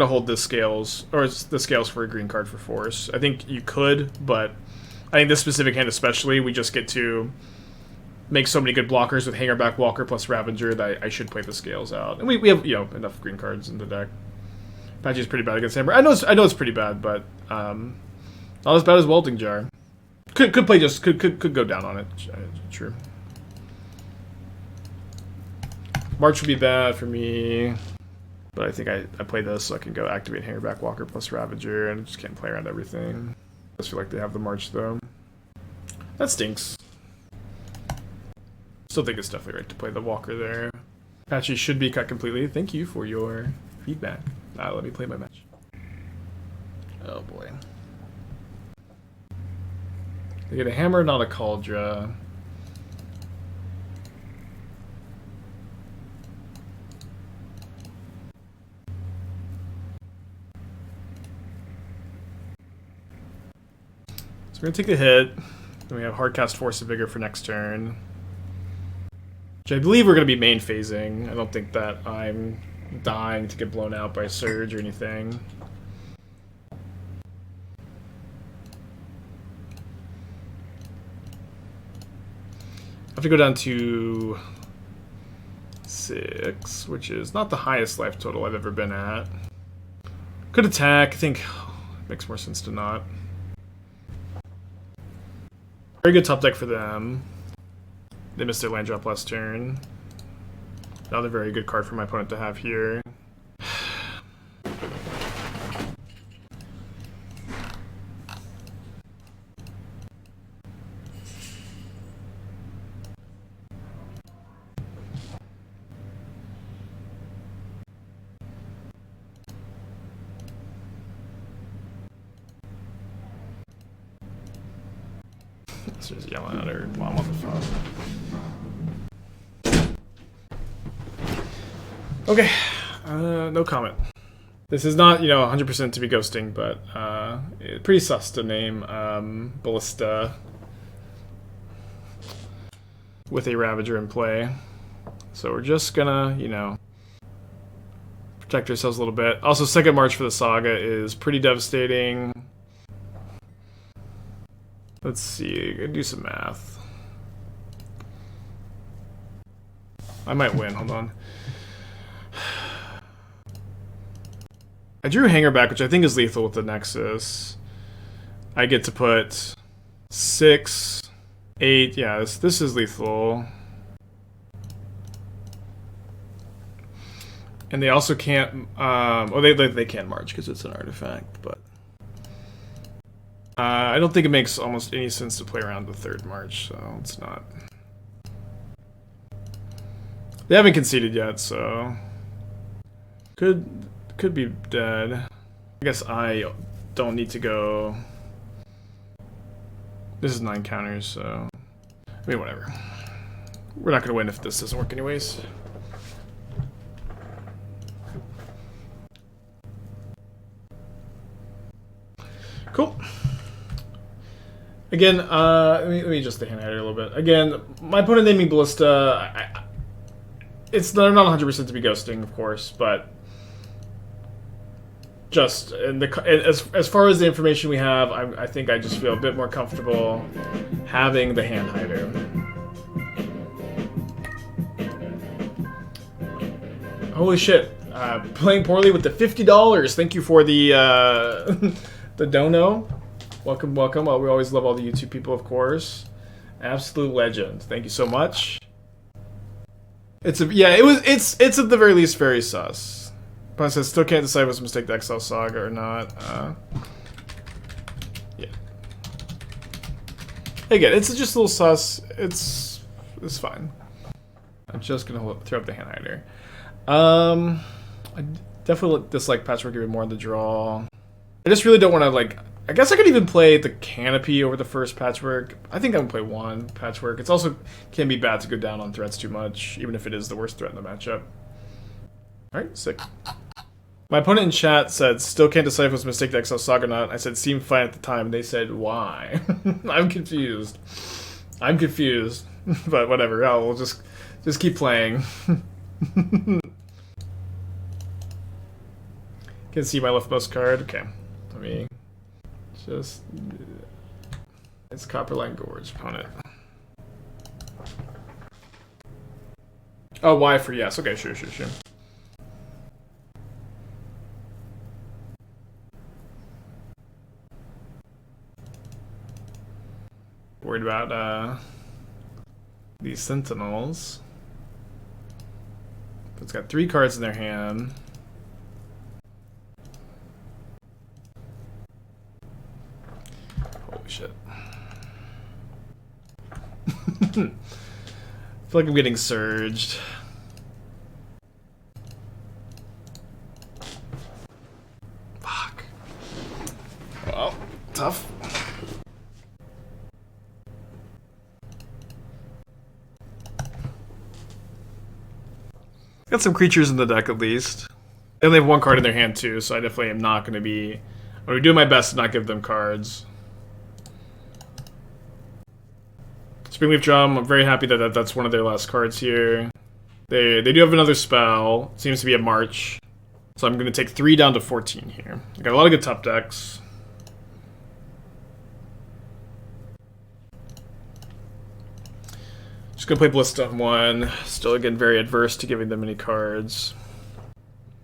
hold the scales or the scales for a green card for Force. I think you could, but I think this specific hand especially, we just get to make so many good blockers with Hangarback Walker plus Ravager that I should play the scales out, and we have enough green cards in the deck. Patchy's pretty bad against Hammer. I know it's pretty bad, but not as bad as Welding Jar. Could go down on it. True. March would be bad for me, but I think I play this so I can go activate Hangarback Walker plus Ravager, and I just can't play around everything. I just feel like they have the March though. That stinks. Still think it's definitely right to play the Walker there. Patchy should be cut completely. Thank you for your feedback. Let me play my match. Oh boy. They get a hammer, not a cauldron. So we're gonna take the hit. Then we have hardcast Force of Vigor for next turn. Which I believe we're gonna be main phasing. I don't think that I'm dying to get blown out by Surge or anything. I have to go down to 6, which is not the highest life total I've ever been at. Could attack. I think it makes more sense to not. Very good top deck for them. They missed their land drop last turn. Another very good card for my opponent to have here. Just yelling at her mom on the phone. Okay, no comment. This is not, 100% to be ghosting, but pretty sus to name Ballista with a Ravager in play. So we're just gonna, protect ourselves a little bit. Also, second March for the Saga is pretty devastating. Let's see, gonna do some math. I might win, hold on. I drew Hangarback, which I think is lethal with the Nexus. I get to put 6, 8, yeah, this is lethal. And they also can't, they can't march because it's an artifact, but... I don't think it makes almost any sense to play around the third March, so it's not. They haven't conceded yet, so could be dead. I guess I don't need to go. This is 9 counters, so I mean whatever. We're not gonna win if this doesn't work anyways. Cool. Again, let me just the hand at it a little bit. Again, my opponent naming Ballista, they're not 100% to be ghosting, of course, but just as far as the information we have, I think I just feel a bit more comfortable having the hand hider. Holy shit! Playing poorly with the $50. Thank you for the the dono. Welcome, welcome. We always love all the YouTube people, of course. Absolute legend. Thank you so much. It's at the very least very sus. But I said still can't decide if it's a mistake to exile Saga or not. Yeah. Again, it's just a little sus. It's fine. I'm just gonna throw up the hand hider. I definitely dislike Patchwork even more on the draw. I just really don't want to I guess I could even play the Canopy over the first Patchwork. I think I'm gonna play one Patchwork. It's also can be bad to go down on threats too much, even if it is the worst threat in the matchup. Alright, sick. My opponent in chat said, still can't decide if it was a mistake to exile Saga or not. I said, seemed fine at the time. They said, why? I'm confused. I'm confused. But whatever, we'll just keep playing. Can see my leftmost card? Okay. Let me just... It's Copperline Gorge, opponent. Oh, Y for yes. Okay, sure. Worried about these Sentinels. It's got 3 cards in their hand. Holy shit. I feel like I'm getting surged. Fuck. Well, tough. Got some creatures in the deck at least. And they have one card in their hand too, so I definitely am not going to be... I'm going to do my best to not give them cards. Springleaf Drum, I'm very happy that that's one of their last cards here. They do have another spell. It seems to be a March. So I'm going to take 3 down to 14 here. I got a lot of good top decks. Just going to play Ballista on 1. Still, again, very adverse to giving them any cards.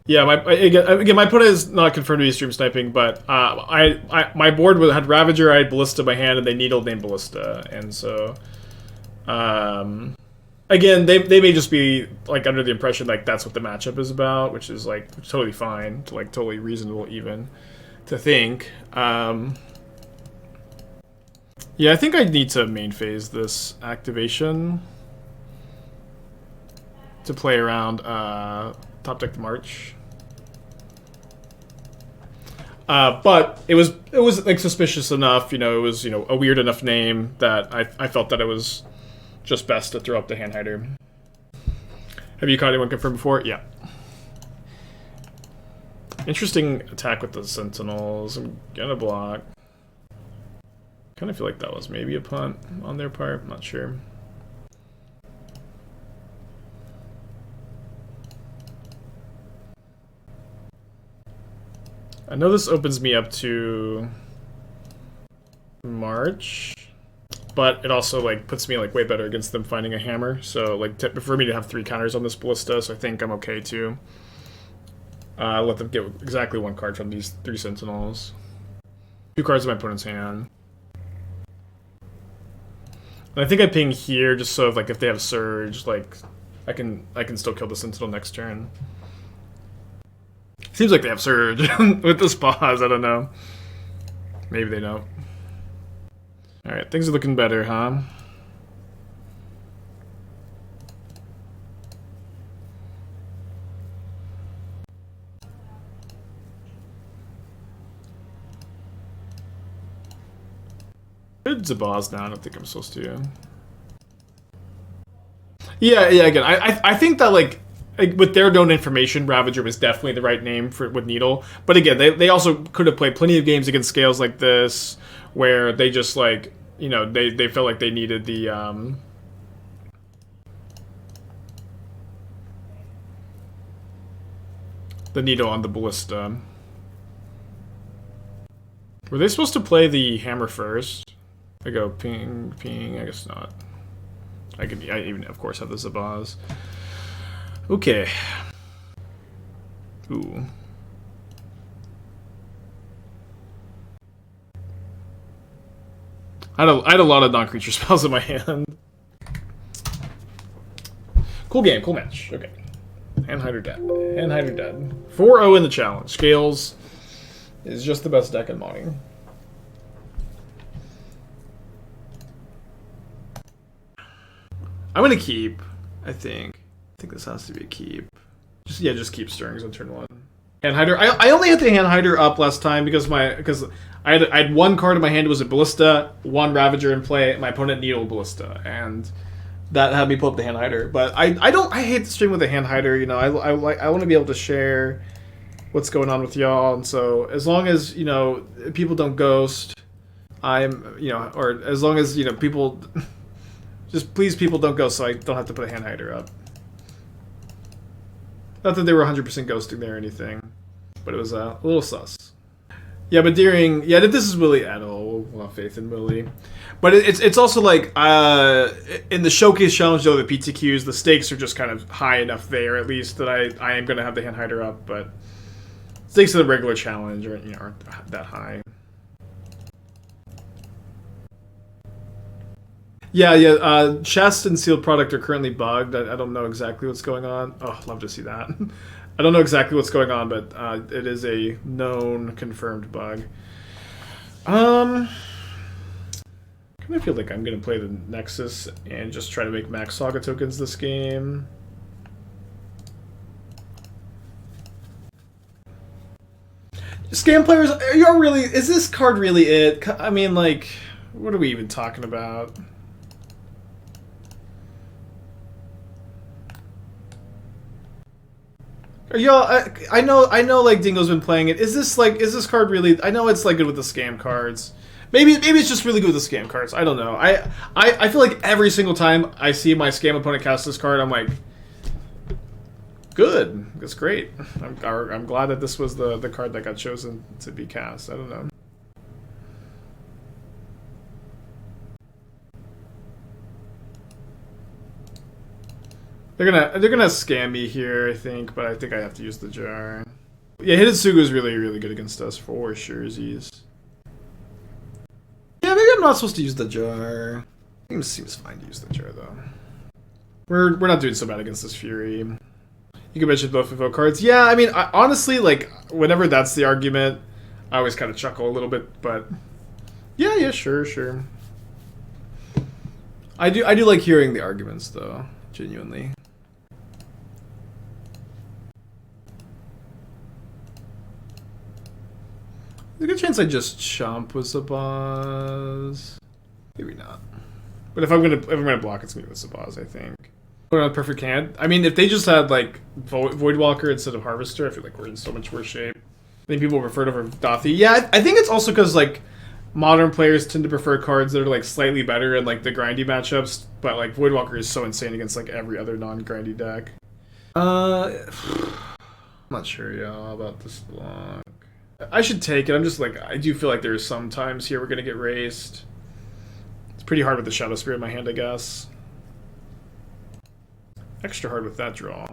Yeah, again, my opponent is not confirmed to be stream sniping, but my board had Ravager, I had Ballista in my hand, and they needled named Ballista. And so... again, they may just be like under the impression like that's what the matchup is about, which is like totally fine, like totally reasonable even to think. Yeah, I think I need to main phase this activation to play around top deck the March. But it was like suspicious enough, you know, it was, you know, a weird enough name that I felt that it was just best to throw up the Hand Hider. Have you caught anyone confirmed before? Yeah. Interesting attack with the Sentinels. I'm gonna block. Kind of feel like that was maybe a punt on their part. I'm not sure. I know this opens me up to March, but it also like puts me like way better against them finding a hammer. So like for me to have 3 counters on this Ballista, so I think I'm okay to let them get exactly 1 card from these 3 Sentinels. 2 cards in my opponent's hand. And I think I ping here just so like if they have Surge, like I can still kill the Sentinel next turn. Seems like they have Surge with this pause, I don't know. Maybe they don't. Alright, things are looking better, huh? Good Zabaz now, I don't think I'm supposed to. Yeah, again, I think that like with their known information, Ravager was definitely the right name for with Needle. But again, they also could have played plenty of games against Scales like this, where they just like, you know, they felt like they needed the Needle on the Ballista. Were they supposed to play the hammer first? I go ping, ping, I guess not. I even, of course, have the Zabaz. Okay. Ooh. I had a lot of non-creature spells in my hand. Cool game, cool match. Okay. Hand Hider dead. Hand Hider dead. 4-0 in the challenge. Scales is just the best deck in Modding. I'm gonna keep, I think. I think this has to be a keep. Just keep Stirrings on turn 1. Hand Hider. I only had the Hand Hider up last time because I had 1 card in my hand. It was a Ballista, 1 Ravager in play. My opponent Needle Ballista, and that had me pull up the Hand Hider. But I hate the stream with the Hand Hider. You know, I want to be able to share what's going on with y'all, and so as long as, you know, people don't ghost, or as long as, you know, people. Just please, people don't ghost, so I don't have to put a Hand Hider up. Not that they were 100% ghosting there or anything, but it was a little sus. Yeah, but this is Willie at all. We'll have faith in Willie. But it's also like, in the Showcase Challenge, though, the PTQs, the stakes are just kind of high enough there, at least, that I am going to have the Hand Hider up, but stakes of the regular challenge aren't that high. Yeah. Chest and sealed product are currently bugged. I don't know exactly what's going on. Oh, love to see that. I don't know exactly what's going on, but it is a known, confirmed bug. Kind of feel like I'm going to play the Nexus and just try to make max Saga tokens this game. Scam players, is this card really it? I mean, like, what are we even talking about? Y'all, I know, like Dingo's been playing it. Is this card really? I know it's like good with the scam cards. Maybe it's just really good with the scam cards. I don't know. I feel like every single time I see my scam opponent cast this card, I'm like, good. That's great. I'm glad that this was the card that got chosen to be cast. I don't know. They're gonna scam me here, I think, but I think I have to use the jar. Yeah, Hidetsugu is really, really good against us for surezies. Yeah, maybe I'm not supposed to use the jar. It seems fine to use the jar though. We're not doing so bad against this Fury. You can mention both evoke cards. Yeah, I mean, honestly, like whenever that's the argument, I always kind of chuckle a little bit. But yeah, sure. I do like hearing the arguments though, genuinely. There's a good chance I just chomp with Zabaz. Maybe not. But if I'm gonna block, it's gonna be with Zabaz, I think. Put on a perfect hand. I mean, if they just had like Voidwalker instead of Harvester, I feel like we're in so much worse shape. I think people prefer it over Dothi. Yeah, I think it's also because like modern players tend to prefer cards that are like slightly better in like the grindy matchups, but like Voidwalker is so insane against like every other non-grindy deck. I'm not sure, y'all, about this block. I should take it. I'm just like, I do feel like there's some times here we're gonna get raised. It's pretty hard with the Shadowspear in my hand, I guess. Extra hard with that draw.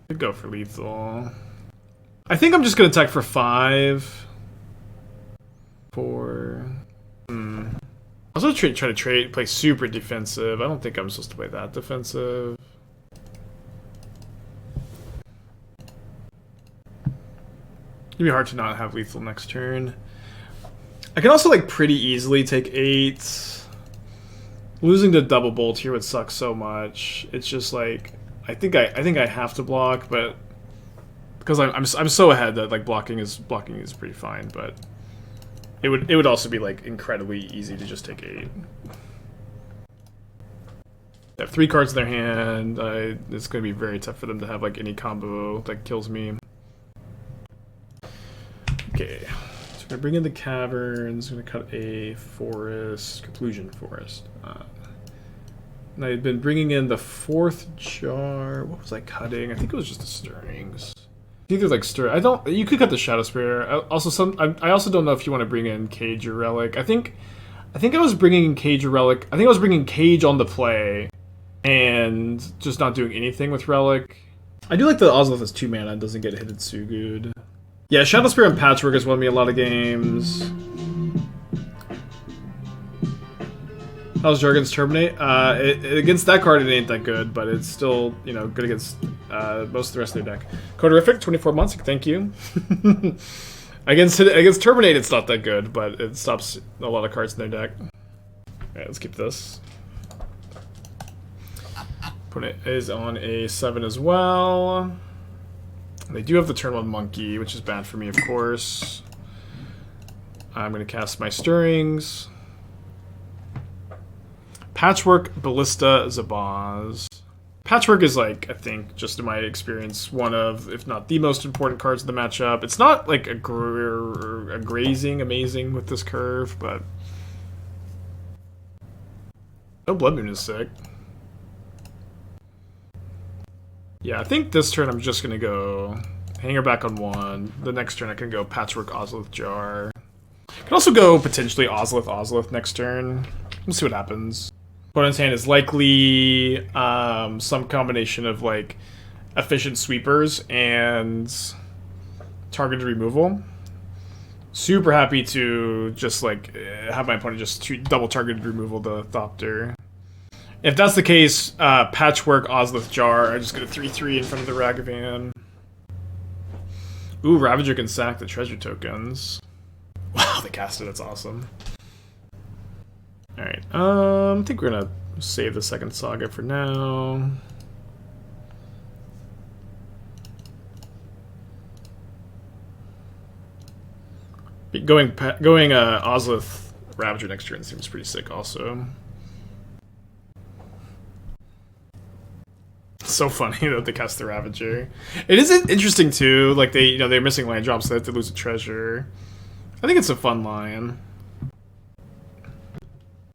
Could go for lethal. I think I'm just gonna attack for 5. 4. I was gonna try to play super defensive. I don't think I'm supposed to play that defensive. It'd be hard to not have lethal next turn. I can also like pretty easily take 8. Losing the double bolt here would suck so much. It's just like I think I have to block, but because I'm so ahead that like blocking is pretty fine, but it would also be like incredibly easy to just take 8. They have 3 cards in their hand. It's going to be very tough for them to have like any combo that kills me. Okay, so we're gonna bring in the caverns. I'm gonna cut a forest, Karplusan Forest. And I've been bringing in the 4th jar. What was I cutting? I think it was just the stirrings. Either like stir. I don't. You could cut the Shadowspear. I also don't know if you want to bring in Cage or Relic. I think I was bringing in Cage or Relic. I think I was bringing Cage on the play, and just not doing anything with Relic. I do like the Ozolith as 2 mana and doesn't get hit so good. Yeah, Shadowspear and Patchwork has won me a lot of games. How's Jargon's Terminate? Against that card, it ain't that good, but it's still, you know, good against most of the rest of their deck. Coderific, 24 months, thank you. against Terminate, it's not that good, but it stops a lot of cards in their deck. Alright, let's keep this. Opponent is on a 7 as well. They do have the turn 1 Monkey, which is bad for me, of course. I'm going to cast my Stirrings. Patchwork, Ballista, Zabaz. Patchwork is like, I think, just in my experience, one of, if not the most important cards of the matchup. It's not like a grazing amazing with this curve, but no Blood Moon is sick. Yeah, I think this turn I'm just gonna go Hangarback on 1. The next turn I can go Patchwork, Ozolith, Jar. I can also go potentially Ozolith next turn. Let's see what happens. Opponent's hand is likely some combination of like efficient sweepers and targeted removal. Super happy to just like have my opponent just double targeted removal the Thopter. If that's the case, Patchwork, Ozolith, Jar, I just get a 3/3 in front of the Ragavan. Ooh, Ravager can sack the treasure tokens. Wow, they cast it, that's awesome. Alright, I think we're gonna save the second Saga for now. Going Ozolith Ravager next turn seems pretty sick also. So funny that they cast the Ravager. It is interesting too, like they're missing land drops, so they have to lose a treasure. I think it's a fun line.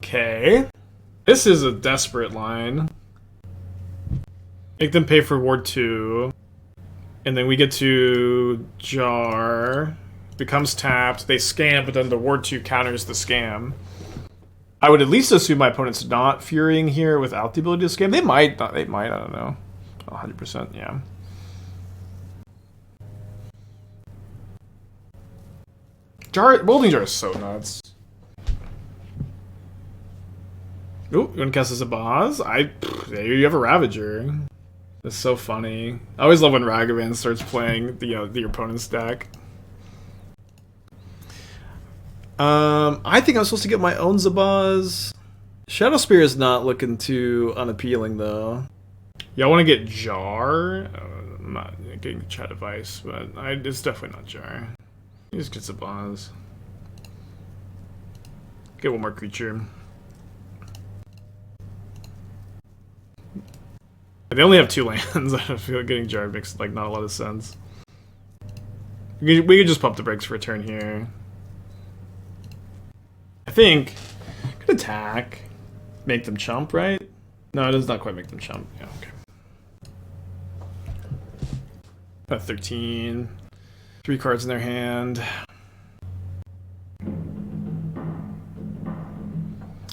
Okay. This is a desperate line. Make them pay for Ward 2. And then we get to Jar. Becomes tapped. They scam, but then the Ward 2 counters the scam. I would at least assume my opponent's not Furying here without the ability to scam. They might. They might. I don't know. 100%, yeah. Welding Jar is so nuts. Ooh, you want to cast a Zabaz? There you have a Ravager. That's so funny. I always love when Ragavan starts playing the opponent's deck. I think I'm supposed to get my own Zabaz. Shadowspear is not looking too unappealing though. Y'all want to get Jar? I'm not getting chat advice, but it's definitely not Jar. You just get Zabaz. Get one more creature. They only have 2 lands. I feel like getting Jar makes like not a lot of sense. We could just pump the brakes for a turn here. I think could attack, make them chump, right? No, it does not quite make them chump. Yeah, okay. About 13. 3 cards in their hand.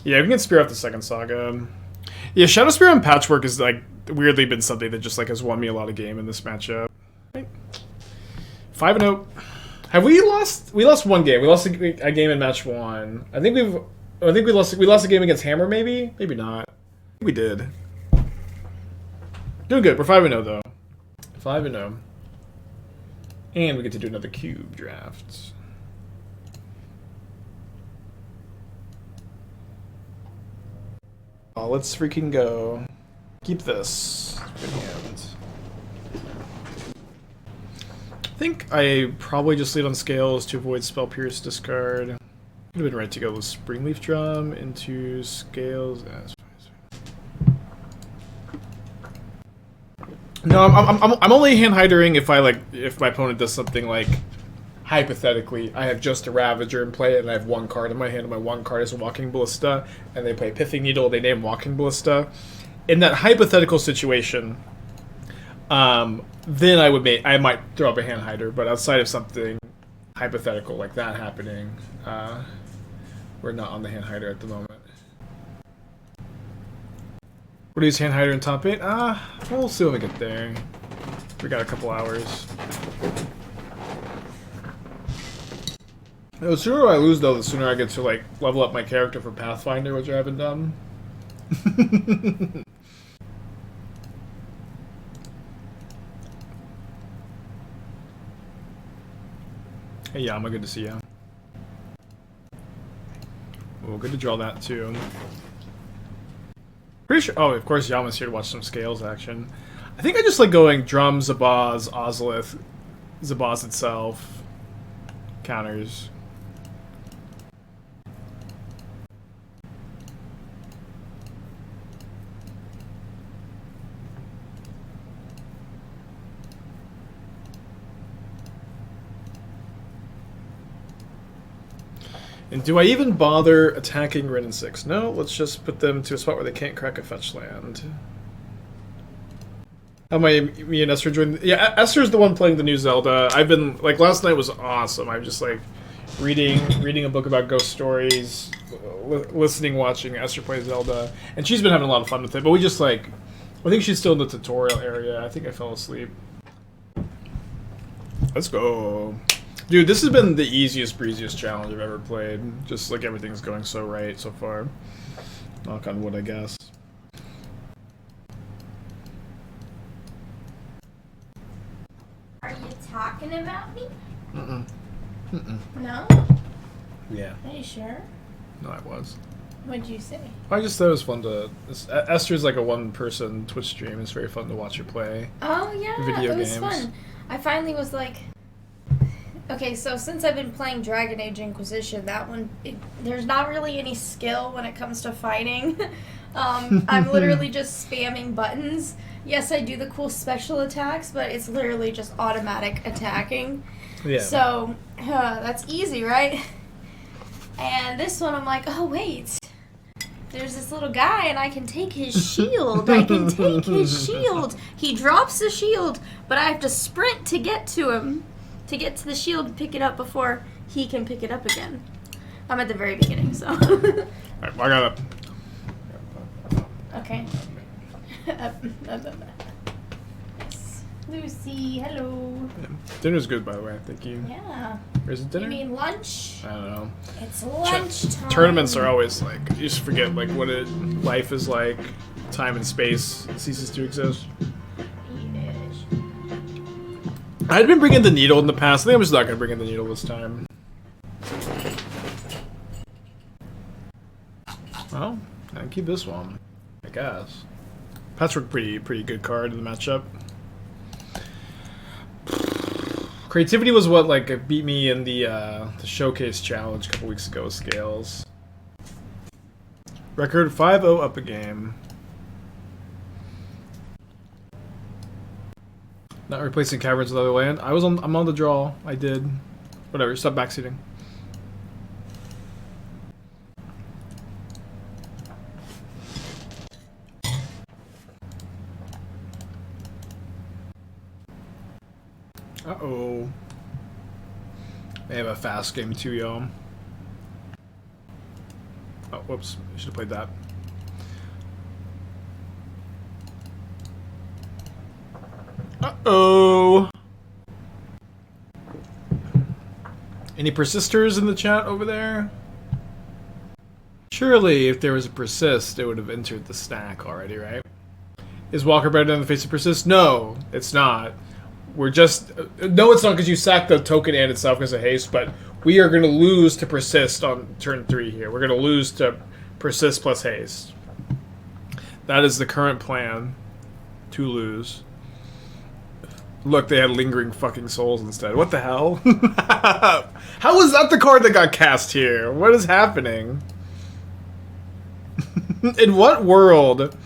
Yeah, we can get Spear off the second Saga. Yeah, Shadowspear on Patchwork is like weirdly been something that just like has won me a lot of game in this matchup. Right. 5-0. Have we lost? We lost one game. We lost a game in match 1. I think we lost a game against Hammer. Maybe not. I think we did. Doing good. We're 5-0 though. 5-0. And we get to do another cube draft. Oh, let's freaking go. Keep this. Good hand. I think I probably just lead on Scales to avoid Spell Pierce discard. Would have been right to go with Springleaf Drum into Scales. No, I'm only hand hiding if if my opponent does something like, hypothetically, I have just a Ravager in play and I have 1 card in my hand and my 1 card is a Walking Ballista and they play Pithing Needle, they name Walking Ballista. In that hypothetical situation, then I might throw up a hand hider, but outside of something hypothetical like that happening, we're not on the hand hider at the moment. What is hand hider in top 8? We'll see when we get there. We got a couple hours. The sooner I lose though, the sooner I get to like level up my character for Pathfinder, which I haven't done. Hey Yama, good to see you. Oh, good to draw that too. Pretty sure. Oh, of course, Yama's here to watch some Scales action. I think I just like going Drum, Zabaz, Ozolith, Zabaz itself, counters. And do I even bother attacking Ren and 6? No, let's just put them to a spot where they can't crack a fetch land. How am me and Esther joined? Yeah, Esther's the one playing the new Zelda. I've been, like, last night was awesome. I'm just, like, reading a book about ghost stories, listening, watching Esther play Zelda. And she's been having a lot of fun with it, but we just, like, I think she's still in the tutorial area. I think I fell asleep. Let's go. Dude, this has been the easiest, breeziest challenge I've ever played. Just like everything's going so right so far. Knock on wood, I guess. Are you talking about me? Mm-mm. Mm-mm. No? Yeah. Are you sure? No, I was. What'd you say? I just thought it was fun to... Esther's like a one-person Twitch stream. It's very fun to watch her play Oh, yeah. video it was games. Fun. I finally was like... Okay, so since I've been playing Dragon Age Inquisition, that one, there's not really any skill when it comes to fighting. I'm literally just spamming buttons. Yes, I do the cool special attacks, but it's literally just automatic attacking. Yeah. So, that's easy, right? And this one, I'm like, oh, wait. There's this little guy, and I can take his shield. I can take his shield. He drops the shield, but I have to sprint to get to him. To get to the shield and pick it up before he can pick it up again. I'm at the very beginning, so. Alright, I got it. Okay. Yes. Lucy, hello. Yeah. Dinner's good, by the way. Thank you. Yeah. Is it dinner? You mean lunch? I don't know. It's lunchtime. Tournaments are always like, you just forget like what life is like. Time and space ceases to exist. I'd been bringing the needle in the past. I think I'm just not going to bring in the needle this time. Well, I can keep this one, I guess. Patchwork pretty good card in the matchup. Creativity was what like beat me in the showcase challenge a couple weeks ago with Scales. Record 5-0 up a game. Not replacing Caverns with other land. I'm on the draw. I did. Whatever, stop backseating. Uh-oh. They have a fast game too, yo. Oh, whoops. I should have played that. Uh-oh. Any persisters in the chat over there? Surely, if there was a persist, it would have entered the stack already, right? Is Walker better than the face of persist? No, it's not. We're just... No, it's not because you sacked the token and itself because of haste, but we are going to lose to persist on turn 3 here. We're going to lose to persist plus haste. That is the current plan. To lose. Look, they had lingering fucking souls instead. What the hell? How was that the card that got cast here? What is happening? In what world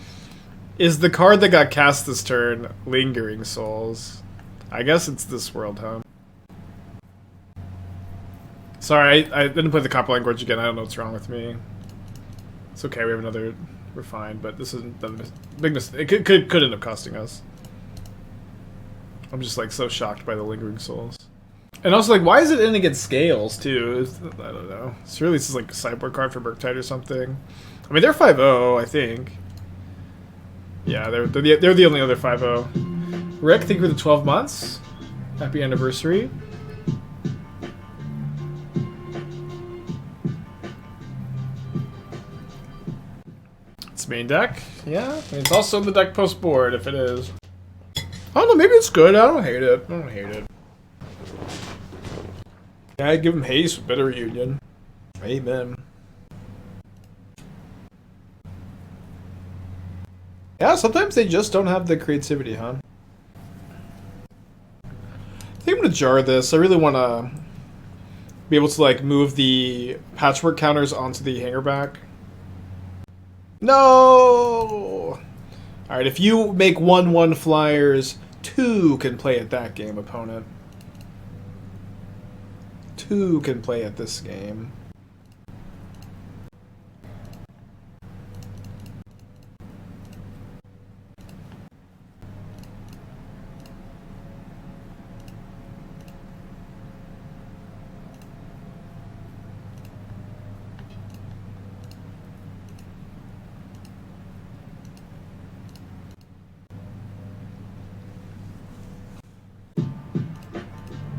is the card that got cast this turn lingering souls? I guess it's this world, huh? Sorry, I didn't play the Copperline Gorge again. I don't know what's wrong with me. It's okay, we have another... We're fine, but this isn't a big mistake. It could end up costing us. I'm just like so shocked by the lingering souls. And also like, why is it in against Scales too? I don't know. Surely this is like a sideboard card for Murktide or something. I mean, they're 5-0, I think. Yeah, they're the only other 5-0. Rick, thank you for the 12 months. Happy anniversary. It's main deck. Yeah, it's also in the deck post board if it is. I don't know, maybe it's good. I don't hate it. I don't hate it. Yeah, I'd give him haste with Bitter Reunion. Amen. Yeah, sometimes they just don't have the creativity, huh? I think I'm gonna jar this. I really want to be able to like move the patchwork counters onto the Hangarback. No! Alright, if you make 1/1 flyers, 2 can play at that game, opponent. 2 can play at this game.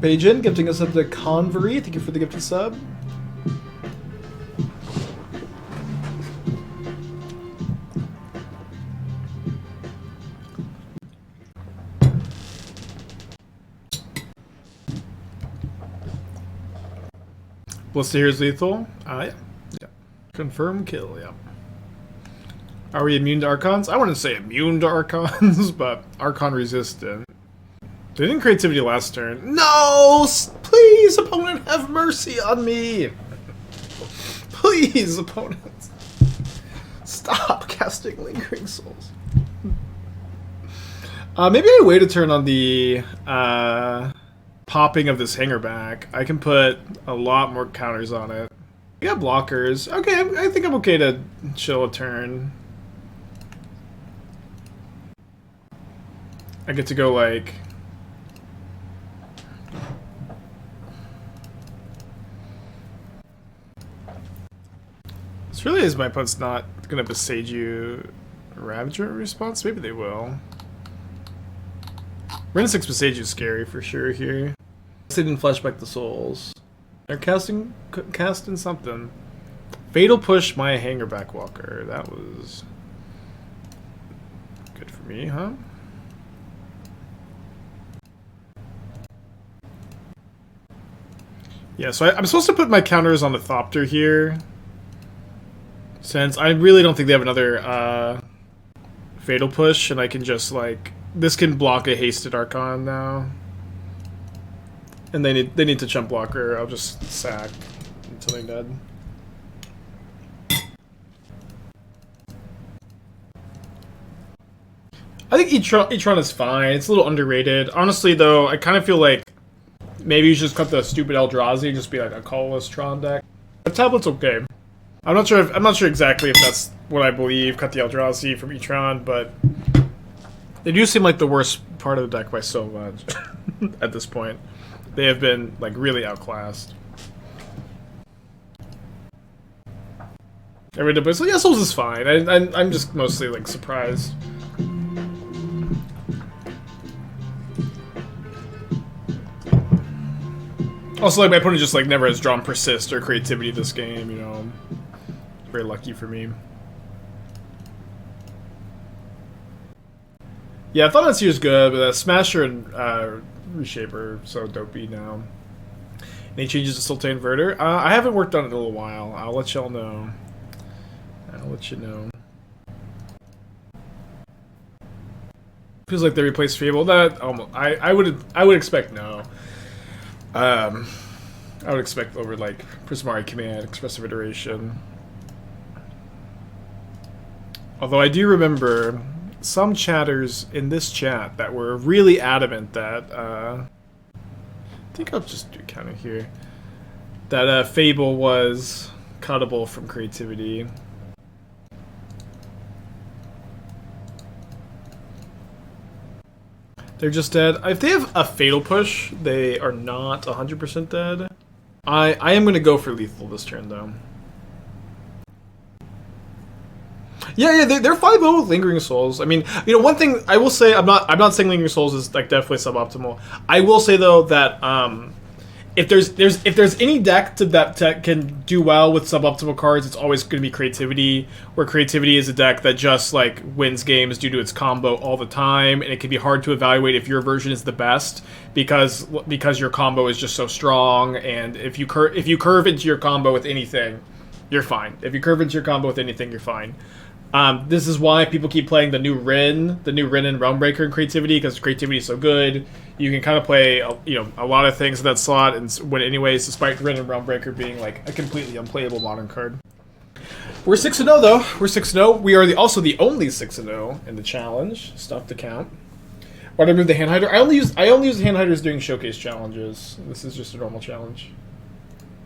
Bajin gifting us up to Convery. Thank you for the gifted sub. Ballista here is lethal. Yeah. Confirm kill, yeah. Are we immune to Archons? I wouldn't say immune to Archons, but Archon resistant. They didn't creativity last turn. No! Please, opponent, have mercy on me! Please, opponent. Stop casting Lingering Souls. Maybe I wait a turn on the popping of this Hangarback. I can put a lot more counters on it. We got blockers. Okay, I think I'm okay to chill a turn. I get to go like... This really is my opponent's not gonna Boseiju Ravager response. Maybe they will. Renaissance Boseiju is scary for sure here. They didn't flashback the souls. They're casting something. Fatal Push my Hangarback Walker. That was good for me, huh? Yeah, so I'm supposed to put my counters on the Thopter here. Since I really don't think they have another Fatal Push, and I can just, like... This can block a Hasted Archon now. And they need to chump blocker. I'll just sack until they're dead. I think Etron is fine. It's a little underrated. Honestly, though, I kind of feel like maybe you should just cut the stupid Eldrazi and just be like a colorless Tron deck. The tablet's okay. I'm not sure exactly if that's what I believe. Cut the Eldrazi from Etron, but they do seem like the worst part of the deck by so much at this point. They have been like really outclassed. Everybody, so yeah, Souls is fine. I'm just mostly like surprised. Also, like my opponent just like never has drawn Persist or Creativity this game. You know, very lucky for me. Yeah, I thought that is good, but Smasher and Reshaper are so dopey now. Any changes to Sultan Inverter? I haven't worked on it in a little while. I'll let y'all know. I'll let you know. Feels like they replaced Fable. That I would expect no. I would expect over like Prismari Command, Expressive Iteration. Although I do remember some chatters in this chat that were really adamant that I think I'll just do counter here. That Fable was cuttable from Creativity. They're just dead. If they have a Fatal Push, they are not 100% dead. I am going to go for lethal this turn, though. Yeah, they're 5-0 with Lingering Souls. I mean, you know, one thing I will say, I'm not saying Lingering Souls is like definitely suboptimal. I will say though that if there's any deck that can do well with suboptimal cards, it's always going to be Creativity. Where Creativity is a deck that just like wins games due to its combo all the time, and it can be hard to evaluate if your version is the best because your combo is just so strong. And if you curve into your combo with anything, you're fine. If you curve into your combo with anything, you're fine. This is why people keep playing the new Rin and Realmbreaker in Creativity, because Creativity is so good. You can kind of play, a lot of things in that slot and win anyways, despite Rin and Realmbreaker being like a completely unplayable modern card. We're 6-0 though. We're 6-0. We are also the only 6-0 in the challenge. Stuff to count. Why did I move the Hand Hider? I only use the Hand Hiders during showcase challenges. This is just a normal challenge.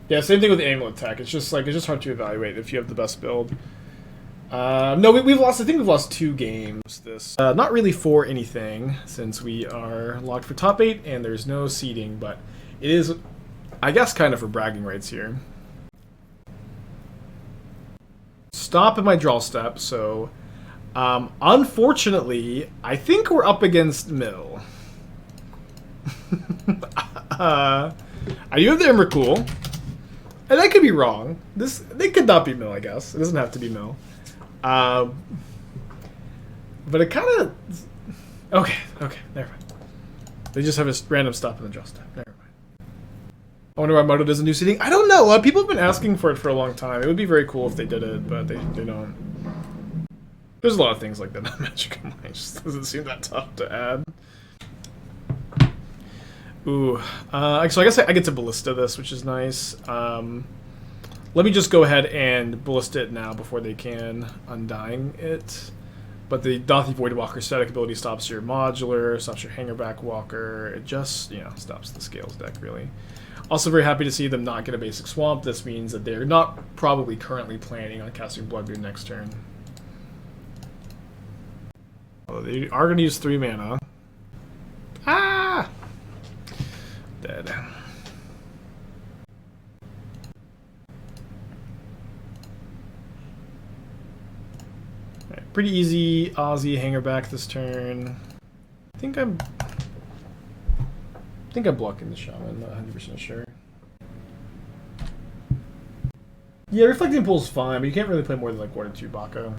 Yeah, same thing with the Amulet Tech. It's just hard to evaluate if you have the best build. No, we've lost. I think we've lost 2 games. This not really for anything, since we are locked for top 8 and there's no seeding, but it is, I guess, kind of for bragging rights here. Stop in my draw step. So, unfortunately, I think we're up against Mill. I do have the Emrakul, and I could be wrong. They could not be Mill. I guess it doesn't have to be Mill. But it kind of... Okay, never mind. They just have a random stop in the draw step. Never mind. I wonder why Moto doesn't do seeding. I don't know. People have been asking for it for a long time. It would be very cool if they did it, but they don't. There's a lot of things like that in Magic Online. It just doesn't seem that tough to add. Ooh. So I guess I get to Ballista this, which is nice. Let me just go ahead and Ballista it now before they can Undying it. But the Daunty Voidwalker static ability stops your Modular, stops your Hangarback Walker. It just, you know, stops the Scales deck, really. Also very happy to see them not get a basic Swamp. This means that they're not probably currently planning on casting Blood Moon next turn. Although they are going to use 3 mana. Ah! Dead. Alright, pretty easy Aussie Hangarback this turn. I think I'm blocking the Shaman, not 100% sure. Yeah, Reflecting Pool's fine, but you can't really play more than like 1 or 2 Baka.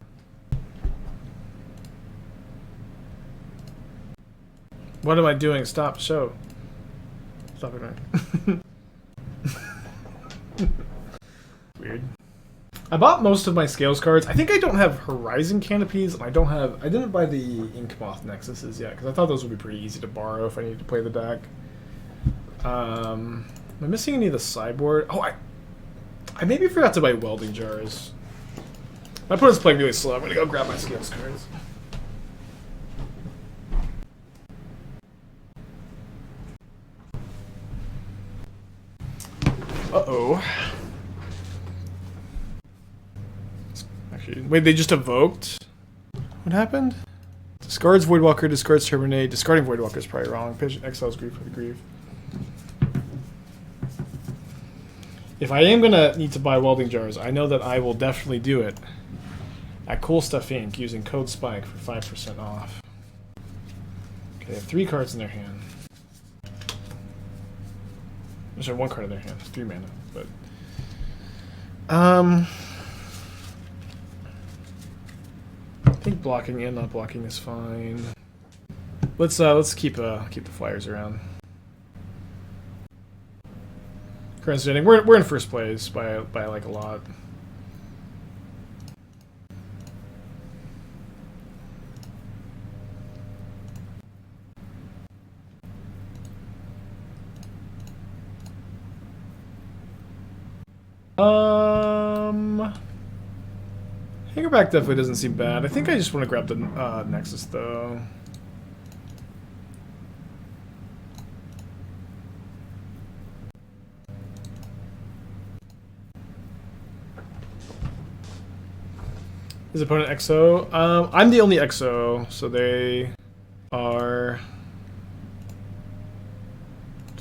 What am I doing? Stop, show. Stop it, man. Weird. I bought most of my Scales cards. I think I don't have Horizon Canopies, and I didn't buy the Inkmoth Nexuses yet, because I thought those would be pretty easy to borrow if I needed to play the deck. Am I missing any of the sideboard? Oh, I maybe forgot to buy Welding Jars. My opponent's playing really slow. I'm gonna go grab my Scales cards. Uh-oh. Actually, wait, they just evoked? What happened? Discards Voidwalker, discards Terminate. Discarding Voidwalker is probably wrong. Exiles Grief for the Grief. If I am gonna need to buy Welding Jars, I know that I will definitely do it at Cool Stuff Inc. using code SPIKE for 5% off. Okay, they have 3 cards in their hand. Sorry, 1 card in their hand, 3 mana, but I think blocking and not blocking is fine. Let's keep the Flyers around. Current standing, we're in first place by like a lot. Hangarback definitely doesn't seem bad. I think I just want to grab the Nexus though. His opponent XO. I'm the only XO, so they're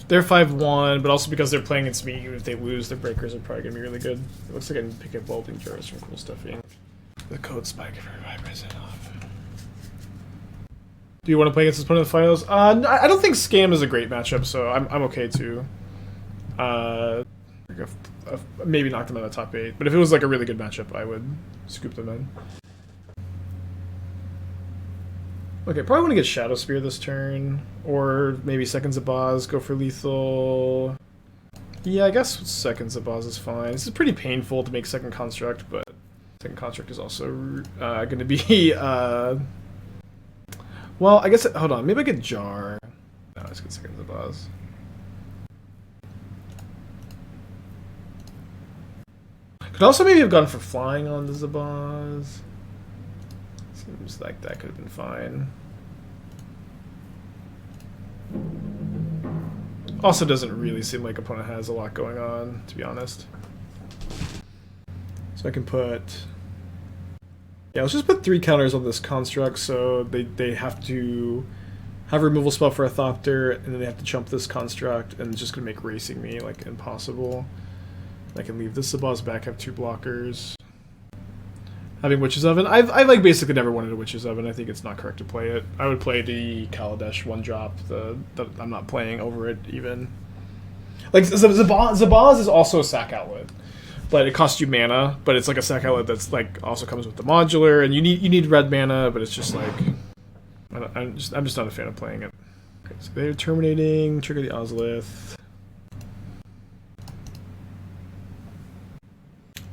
5-1, but also because they're playing against me, even if they lose, their breakers are probably gonna be really good. It looks like I can pick up Welding Jars from Cool Stuff Inc. The code SPIKE for 5% off. Do you want to play against his opponent in the finals? I don't think Scam is a great matchup, so I'm okay too. Maybe knock them out of the top 8, but if it was like a really good matchup, I would scoop them in. Okay, probably want to get Shadowspear this turn, or maybe second Zabaz, go for lethal. Yeah, I guess second Zabaz is fine. This is pretty painful to make second construct, but second construct is also going to be. Well, I guess hold on, maybe I get Jar. No, let's get second Zabaz. Could also maybe have gone for flying on the Zabaz. Seems like that could have been fine. Also doesn't really seem like opponent has a lot going on, to be honest. So I can put... Yeah, let's just put 3 counters on this construct, so they have to have a removal spell for a Thopter, and then they have to chump this construct, and it's just going to make racing me, like, impossible. I can leave this Zabaz back, have 2 blockers. Having Witch's Oven. I've like basically never wanted a Witch's Oven. I think it's not correct to play it. I would play the Kaladesh 1-drop. I'm not playing over it even. Like Zabaz is also a sack outlet, but it costs you mana. But it's like a sack outlet that's like also comes with the modular, and you need red mana. But it's just like I'm just not a fan of playing it. Okay, so they're terminating. Trigger the Ozolith.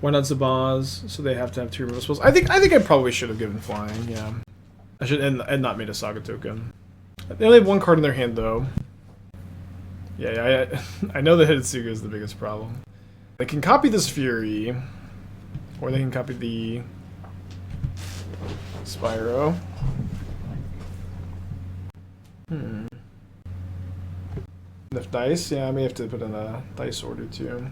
Why not Zabaz? So they have to have 2 removal spells. I think I probably should have given flying. Yeah, I should and not made a Saga token. They only have 1 card in their hand though. Yeah, I know the Hitotsuga is the biggest problem. They can copy this Fury, or they can copy the Spyro. Enough dice? Yeah, I may have to put in a dice order too.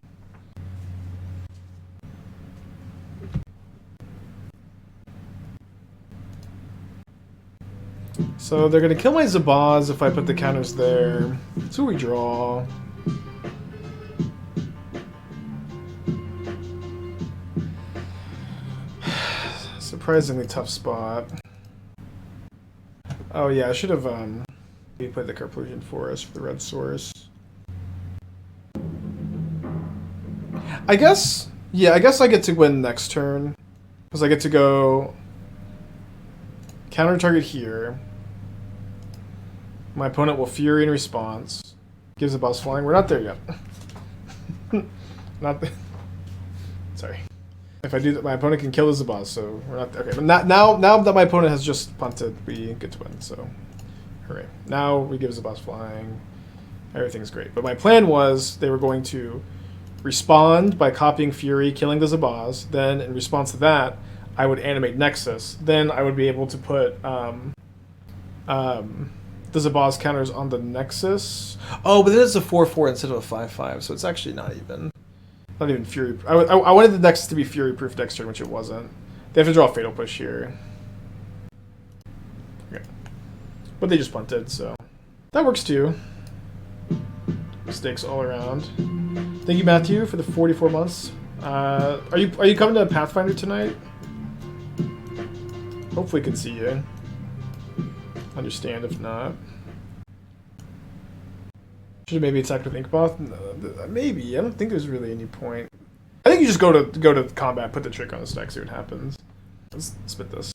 So they're gonna kill my Zabaz if I put the counters there. So we draw. Surprisingly tough spot. Oh yeah, I should have maybe played the Karplusan Forest for the red source. I guess I get to win next turn because I get to go counter target here. My opponent will Fury in response. Gives a boss flying. We're not there yet. Not. Sorry. If I do that, my opponent can kill the Zabaz, so we're not okay. But now that my opponent has just punted, we get to win. So, hooray! Now we give Zabaz flying. Everything's great. But my plan was they were going to respond by copying Fury, killing the Zabaz. Then, in response to that, I would animate Nexus. Then I would be able to put the Zabaz counters on the Nexus. Oh, but then it's a 4/4 instead of a 5/5, so it's actually not even Fury. I wanted the Nexus to be Fury proof next turn, which it wasn't. They have to draw a Fatal Push here. Okay. But they just punted, so that works too. Mistakes all around. Thank you, Matthew, for the 44 months. Are you coming to Pathfinder tonight? Hopefully, can see you. Understand if not. Should have maybe attacked with Inkmoth? No, maybe. I don't think there's really any point. I think you just go to combat, put the trick on the stack, see what happens. Let's spit this.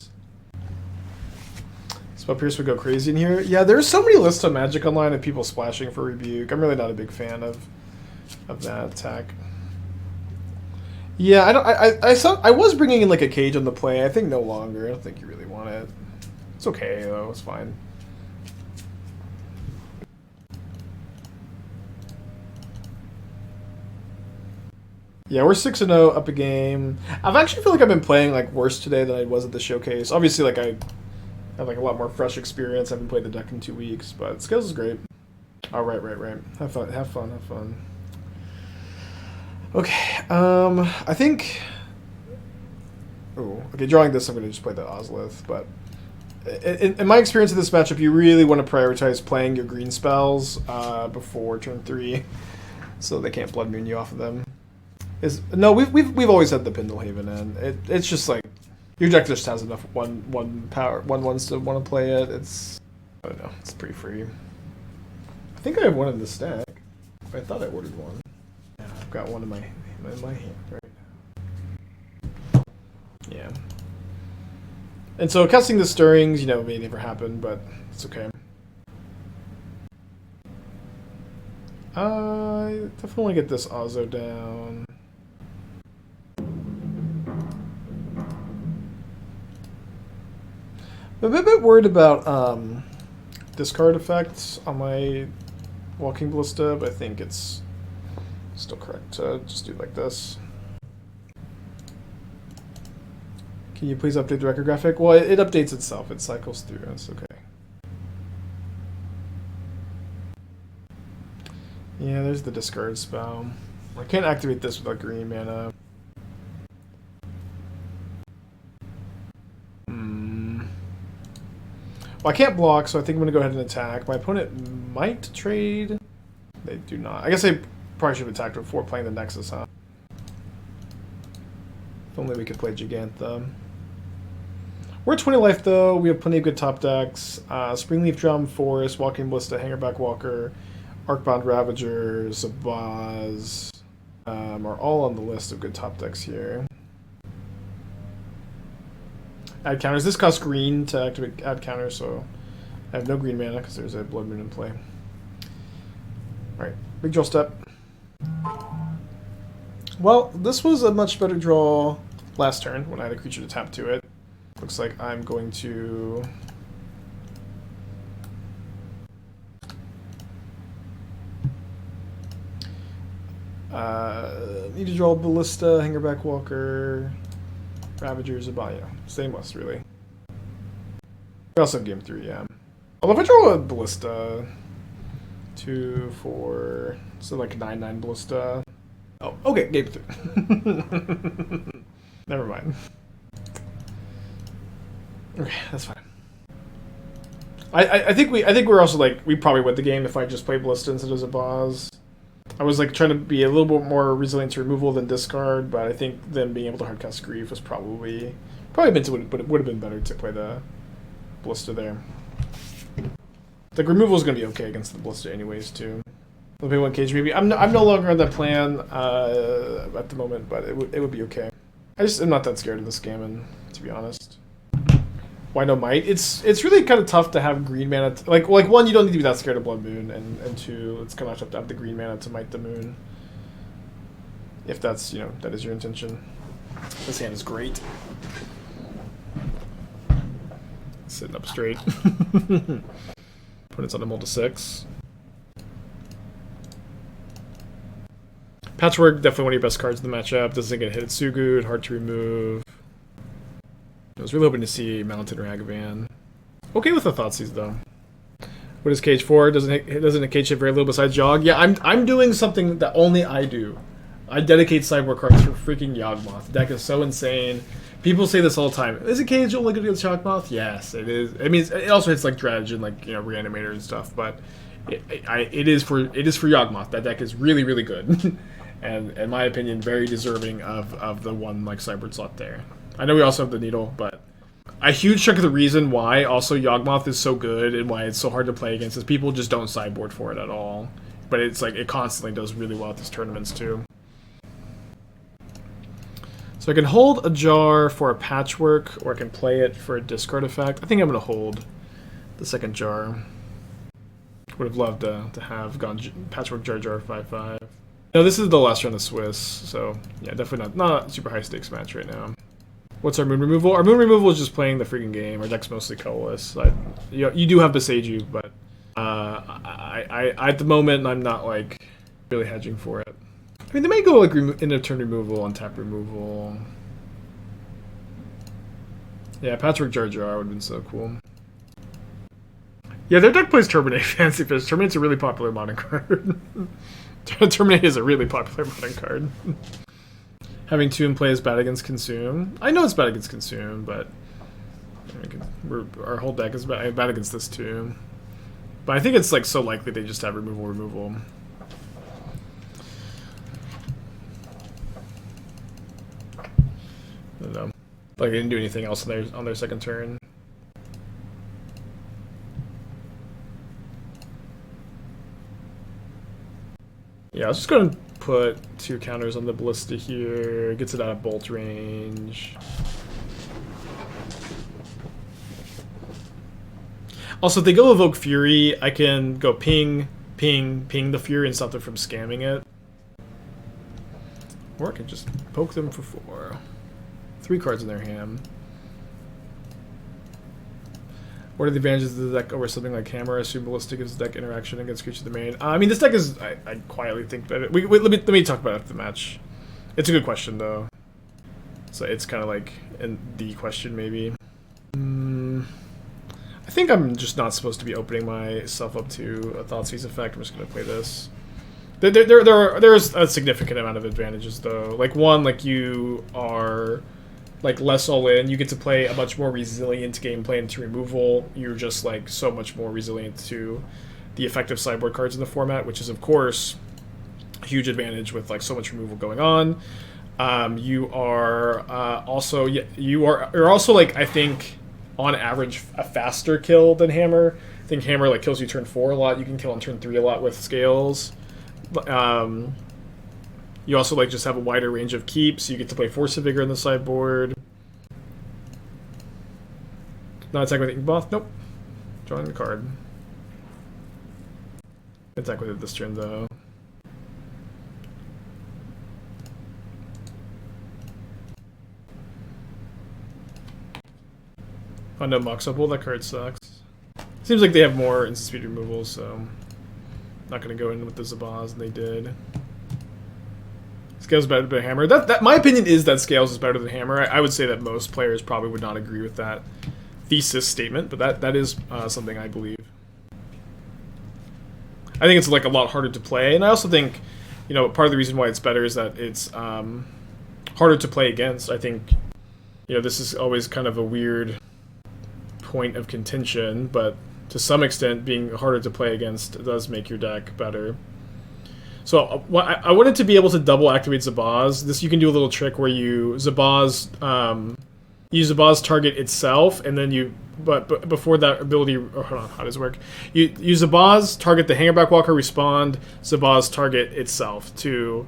Spell Pierce would go crazy in here. Yeah, there's so many lists on Magic Online of people splashing for Rebuke. I'm really not a big fan of that attack. Yeah, I was bringing in like a cage on the play. I think no longer. I don't think you really want it. It's okay though. It's fine. Yeah, we're 6-0 up a game. I've actually feel like I've been playing like worse today than I was at the showcase. Obviously, like I have like a lot more fresh experience. I haven't played the deck in 2 weeks, but Scales is great. Oh, right. Have fun. Okay, I think. Oh, okay. Drawing this, I'm gonna just play the Ozolith. But in my experience of this matchup, you really want to prioritize playing your green spells before turn 3, so they can't Blood Moon you off of them. No, we've always had the Pendelhaven, and it's just like your deck just has enough one ones to want to play it. I don't know, it's pretty free. I think I have one in the stack. I thought I ordered one. Yeah, I've got one in my hand right now. Yeah. And so casting the Stirrings, may never happen, but it's okay. I definitely want to get this Ozo down. I'm a bit worried about discard effects on my Walking Ballista, but I think it's still correct to just do it like this. Can you please update the record graphic? Well, it updates itself. It cycles through. It's okay. Yeah, there's the discard spell. I can't activate this without green mana. Well, I can't block, so I think I'm going to go ahead and attack. My opponent might trade. They do not. I guess they probably should have attacked before playing the Nexus, huh? If only we could play Gigantha. We're at 20 life, though. We have plenty of good top decks. Springleaf Drum, Forest, Walking Ballista, Hangarback Walker, Arcbound Ravager, Zabaz are all on the list of good top decks here. Add counters. This costs green to activate add counters, so I have no green mana because there's a Blood Moon in play. Alright, big draw step. Well, this was a much better draw last turn when I had a creature to tap to it. Looks like I'm going to... Need to draw Ballista, Hangarback Walker, Ravager, Zabaz. Yeah, same list, really. We also have game 3, yeah. Although if I draw a Ballista, 2, 4, so like 9/9 Ballista. Oh, okay, game 3. Never mind. Okay, that's fine. I think we're also like we probably win the game if I just play Ballista instead of Zabaz. I was like trying to be a little bit more resilient to removal than discard, but I think them being able to hardcast Grief was probably meant to would have been better to play the Ballista there. Like removal is gonna be okay against the Ballista anyways too. I'll play 1 cage maybe. I'm no longer on that plan at the moment, but it would be okay. I just am not that scared of this Gammon, to be honest. Why no Mite? It's really kind of tough to have green mana. Like one, you don't need to be that scared of Blood Moon, and two, it's kind of tough to have the green mana to Mite the Moon. If that's that is your intention. This hand is great. Sitting up straight. Opponent's on a mull to 6. Patchwork, definitely one of your best cards in the matchup. Doesn't get hit, it's so good, hard to remove. I was really hoping to see Mountain Ragavan. Okay with the Thoughtseize though. What is Cage for? Doesn't a Cage hit very little besides Yogg? Yeah, I'm doing something that only I do. I dedicate sideboard cards for freaking Yawgmoth. The deck is so insane. People say this all the time. Is a Cage only good against Yawgmoth? Yes, it is. I mean, it also hits like Dredge and like Reanimator and stuff, but it is for Yawgmoth. That deck is really really good, and in my opinion, very deserving of the one like sideboard slot there. I know we also have the Needle, but a huge chunk of the reason why also Yawgmoth is so good and why it's so hard to play against is people just don't sideboard for it at all. But it's like it constantly does really well at these tournaments too. So I can hold a jar for a Patchwork, or I can play it for a discard effect. I think I'm going to hold the second jar. Would have loved to have gone Patchwork Jar 5/5. No, this is the last round of Swiss, so yeah, definitely not a super high stakes match right now. What's our moon removal? Our moon removal is just playing the freaking game. Our deck's mostly colorless. You do have Boseiju, but I at the moment I'm not like really hedging for it. I mean, they may go like end of turn removal, untap removal. Yeah, Patchwork Jar would have been so cool. Yeah, their deck plays Terminate Fancy Fish. Terminate's a really popular modern card. Terminate is a really popular modern card. Having 2 in play is bad against Consume. I know it's bad against Consume, but our whole deck is bad against this too. But I think it's like so likely they just have removal. I don't know. Like they didn't do anything else on their second turn. Yeah, I was just gonna put 2 counters on the Ballista here. Gets it out of bolt range. Also, if they go Evoke Fury, I can go ping the Fury and stop them from scamming it. Or I can just poke them for 4. 3 cards in their hand. What are the advantages of the deck over something like Hammer? I assume Ballista gives the deck interaction against creatures of the main. I mean, this deck is... I quietly think that... let me talk about it after the match. It's a good question, though. So it's kind of like the question, maybe. I think I'm just not supposed to be opening myself up to a Thoughtseize effect. I'm just going to play this. There's a significant amount of advantages, though. Like, one, like, you are... like less all in, you get to play a much more resilient gameplay into removal. You're just like so much more resilient to the effective sideboard cards in the format, which is of course a huge advantage with like so much removal going on. You're also like I think on average a faster kill than Hammer. I think Hammer like kills you turn 4 a lot. You can kill on turn 3 a lot with Scales. You also like just have a wider range of keeps. You get to play Force of Vigor in the sideboard. Not attack with Inkmoth. Nope. Drawing the card. Attack with it this turn though. Oh no, Mox Up. Well, that card sucks. Seems like they have more instant speed removal, so not gonna go in with the Zabaz, and they did. Scales is better than Hammer. That my opinion is that Scales is better than Hammer. I would say that most players probably would not agree with that thesis statement, but that is something I believe. I think it's like a lot harder to play, and I also think, you know, part of the reason why it's better is that it's harder to play against. I think, you know, this is always kind of a weird point of contention, but to some extent, being harder to play against does make your deck better. So I wanted to be able to double activate Zabaz. This, you can do a little trick where you Zabaz, use Zabaz target itself, and then you, but before that ability, oh, hold on, how does it work? You use Zabaz, target the Hangarback Walker, respond, Zabaz target itself to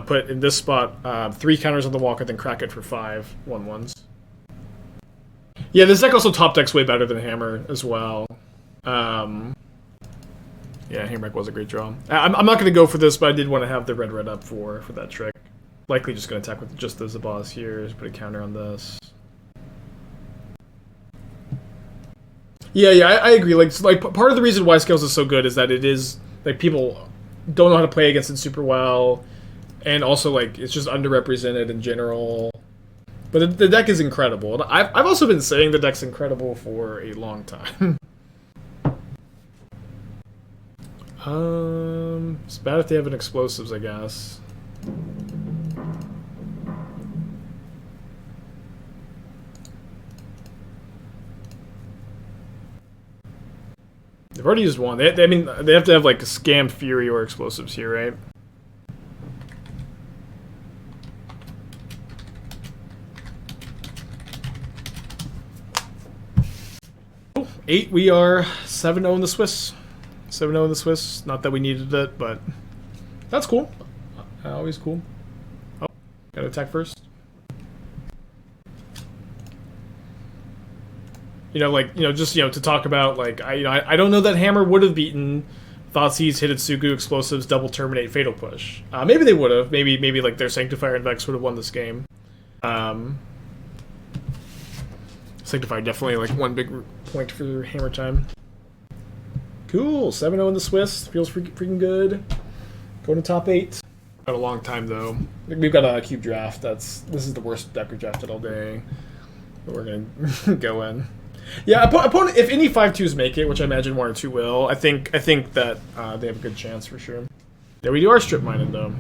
put in this spot 3 counters on the Walker, then crack it for 5 1/1s. Yeah, this deck also top decks way better than Hammer as well. Yeah, Hammerback was a great draw. I'm not going to go for this, but I did want to have the red up for that trick. Likely just going to attack with just the Zabaz here. Just put a counter on this. Yeah, I agree. Like part of the reason why Scales is so good is that it is like people don't know how to play against it super well, and also like it's just underrepresented in general. But the deck is incredible. And I've also been saying the deck's incredible for a long time. It's bad if they have an explosives, I guess. They've already used one. I mean, they have to have like Scammed Fury or explosives here, right? Oh, 8. We are 7-0 in the Swiss. 7-0 in the Swiss. Not that we needed it, but that's cool. Always cool. Oh, gotta attack first. You know, like, you know, just, you know, to talk about, like, I don't know that Hammer would have beaten Thoughtseize, Hidetsugu, Explosives, Double Terminate, Fatal Push. Maybe they would have. Maybe like their Sanctifier and Vex would have won this game. Sanctifier definitely like one big point for Hammer time. Cool, 7-0 in the Swiss. Feels freaking good. Going to top 8. Got a long time though. We've got a cube draft. This is the worst deck we've drafted all day. But we're gonna go in. Yeah, opponent. If any 5/2s make it, which I imagine 1 or 2 will, I think that they have a good chance for sure. There we do our strip mining though.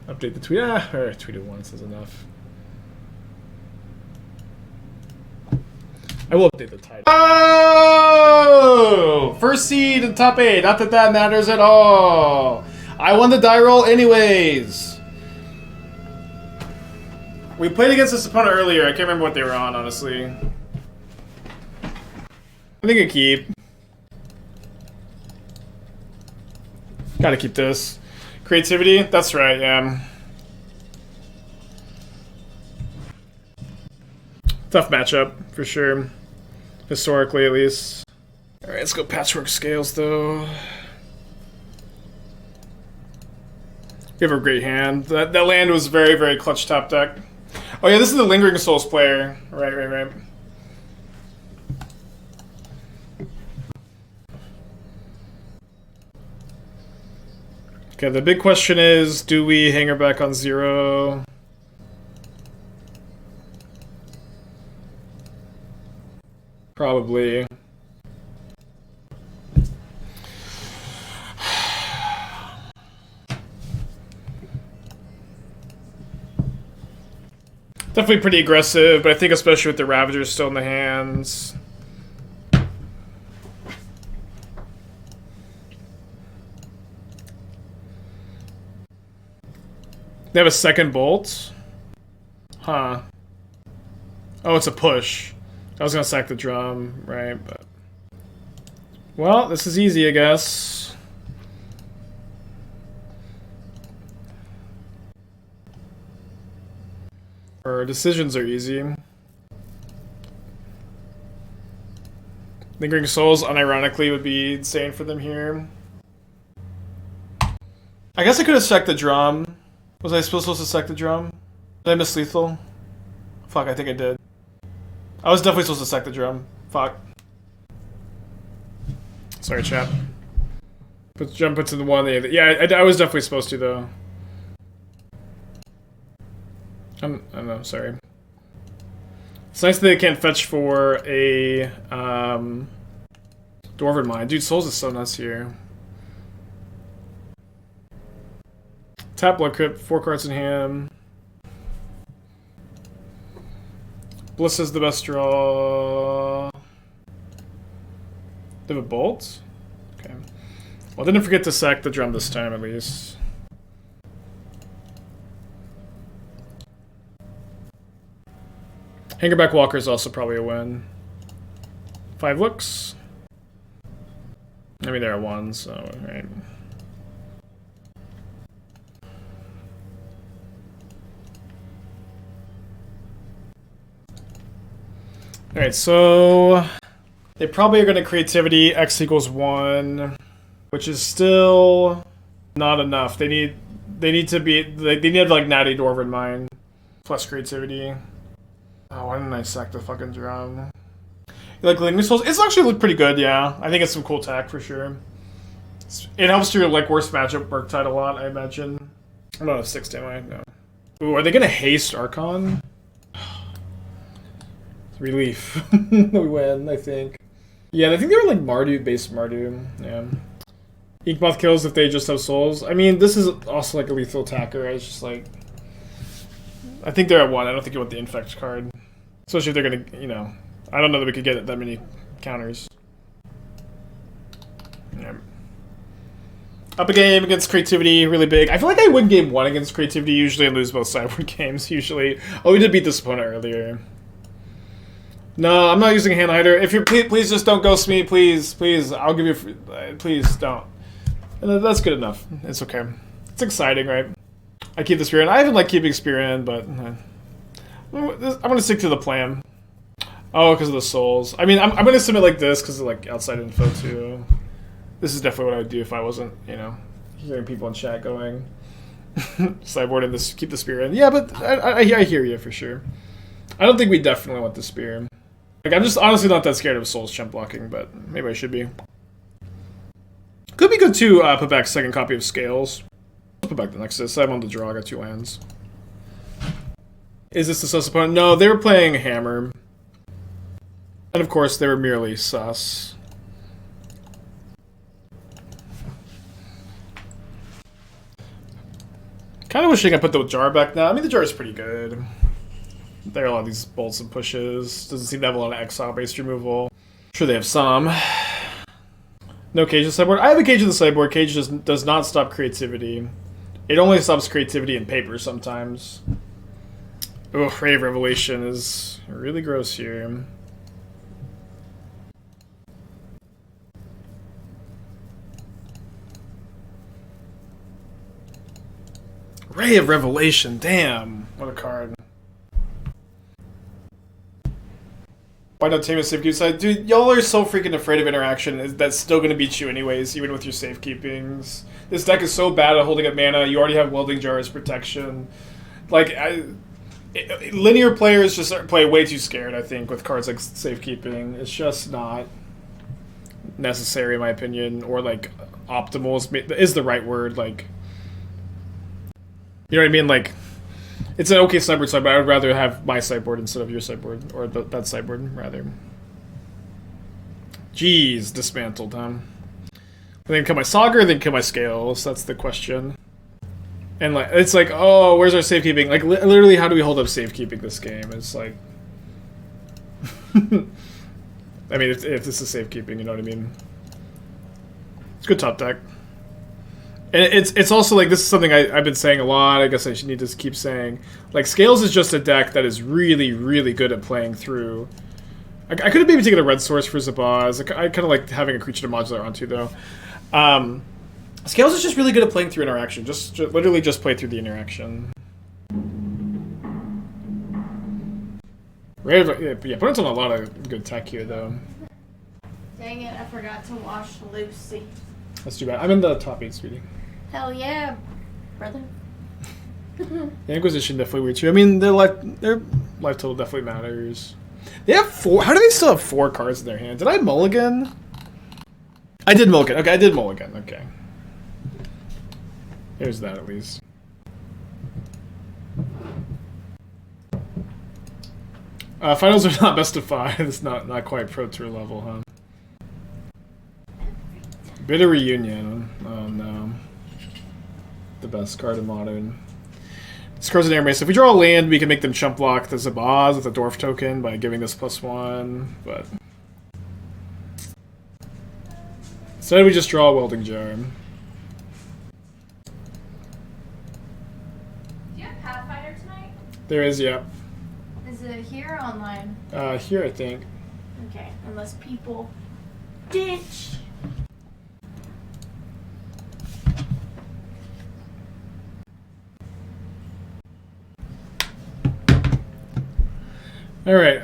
Update the tweet. Tweet it once is enough. I will update the title. Oh! First seed in top 8. Not that that matters at all. I won the die roll anyways. We played against this opponent earlier. I can't remember what they were on, honestly. I think I keep. Gotta keep this. Creativity? That's right, yeah. Tough matchup, for sure. Historically, at least. Alright, let's go Patchwork Scales, though. We have a great hand. That land was very, very clutch top deck. Oh yeah, this is the Lingering Souls player. Right. Okay, the big question is, do we hang her back on 0? Probably. Definitely pretty aggressive, but I think especially with the Ravagers still in the hands. They have a second bolt? Huh. Oh, it's a push. I was gonna sack the drum, right, but... Well, this is easy, I guess. Our decisions are easy. Lingering Souls, unironically, would be insane for them here. I guess I could have sacked the drum. Was I supposed to sack the drum? Did I miss lethal? Fuck, I think I did. I was definitely supposed to sack the drum. Fuck. Sorry, chat. Put jump into the one. Yeah, I was definitely supposed to, though. I don't know, sorry. It's nice that they can't fetch for a Dwarven Mine. Dude, Souls is so nuts here. Tap Blood Crypt, 4 cards in hand. Bliss is the best draw. They have a Bolt? Okay. Well, didn't forget to sack the drum this time, at least. Hangarback Walker is also probably a win. 5 looks. I mean, they're at 1, so, right. Alright, so they probably are going to creativity X equals 1, which is still not enough. They need to have like natty Dwarven Mine plus creativity. Oh, why didn't I sack the fucking drum? Like Lightning Souls, it's actually looked pretty good, yeah. I think it's some cool tech for sure. It helps your like worst matchup Murktide a lot, I imagine. I'm not a 6, am I? No. Ooh, are they gonna haste Archon? Relief. We win, I think. Yeah, I think they were like Mardu, base Mardu. Yeah. Inkmoth kills if they just have souls. I mean, this is also like a lethal attacker. It's just like, I think they're at 1. I don't think you want the infect card, especially if they're gonna, you know. I don't know that we could get that many counters. Yeah. Up a game against creativity, really big. I feel like I win game 1 against creativity usually and lose both sideboard games usually. Oh, we did beat this opponent earlier. No, I'm not using Hand Hider. If you're please just don't ghost me, please, I'll give you please don't. And that's good enough. It's okay. It's exciting, right? I keep the Spear in. I haven't liked keeping Spear in, but I'm gonna stick to the plan. Oh, because of the souls. I mean, I'm gonna submit like this because of like outside info too. This is definitely what I would do if I wasn't, you know, hearing people in chat going sideboard and this keep the Spear in. Yeah, but I hear you for sure. I don't think we definitely want the Spear. Like, I'm just honestly not that scared of Souls chump blocking, but maybe I should be. Could be good to put back second copy of Scales. Let's put back the Nexus. I'm on the draw. I got 2 lands. Is this the sus opponent? No, they were playing Hammer. And of course, they were merely sus. Kind of wishing I put the jar back now. I mean, the jar is pretty good. There are a lot of these bolts and pushes. Doesn't seem to have a lot of exile-based removal. I'm sure they have some. No cage in the sideboard. I have a cage in the sideboard. Cage does not stop creativity. It only stops creativity in paper sometimes. Ugh, Ray of Revelation is really gross here. Ray of Revelation, damn. What a card. Why not tame a safekeeping side? Dude, y'all are so freaking afraid of interaction. That's still going to beat you anyways, even with your safekeepings. This deck is so bad at holding up mana. You already have Welding Jar as protection. Like, linear players just play way too scared, I think, with cards like safekeeping. It's just not necessary, in my opinion, or, like, optimal is the right word. Like, you know what I mean? Like, it's an okay sideboard, but I would rather have my sideboard instead of your sideboard, or that sideboard, rather. Jeez, dismantled, huh? Then kill my Saga, or then kill my Scales? That's the question. And like, it's like, oh, where's our safekeeping? Like, literally, how do we hold up safekeeping this game? It's like, I mean, if this is safekeeping, you know what I mean? It's good top deck. And it's also like, this is something I've been saying a lot. I guess I should need to keep saying. Like, Scales is just a deck that is really, really good at playing through. I could have maybe taken a red source for Zabaz. I kind of like having a creature to modular onto, though. Scales is just really good at playing through interaction. Just literally just play through the interaction. Yeah, put on a lot of good tech here, though. Dang it, I forgot to wash Lucy. That's too bad. I'm in the top 8, sweetie. Hell yeah, brother. The Inquisition definitely weird too. I mean, their life total definitely matters. They have 4. How do they still have 4 cards in their hand? Did I mulligan? I did mulligan. Okay, I did mulligan. Okay. Here's that at least. Finals are not best of 5. It's not quite Pro Tour level, huh? Bitter Reunion. Oh no. The best card in Modern. This card's an air mace. If we draw a land, we can make them chump block the Zabaz with a Dwarf token by giving this +1, but... Instead we just draw a Welding Jar. Do you have Pathfinder tonight? There is, yeah. Is it here or online? Here I think. Okay, unless people ditch. Alright,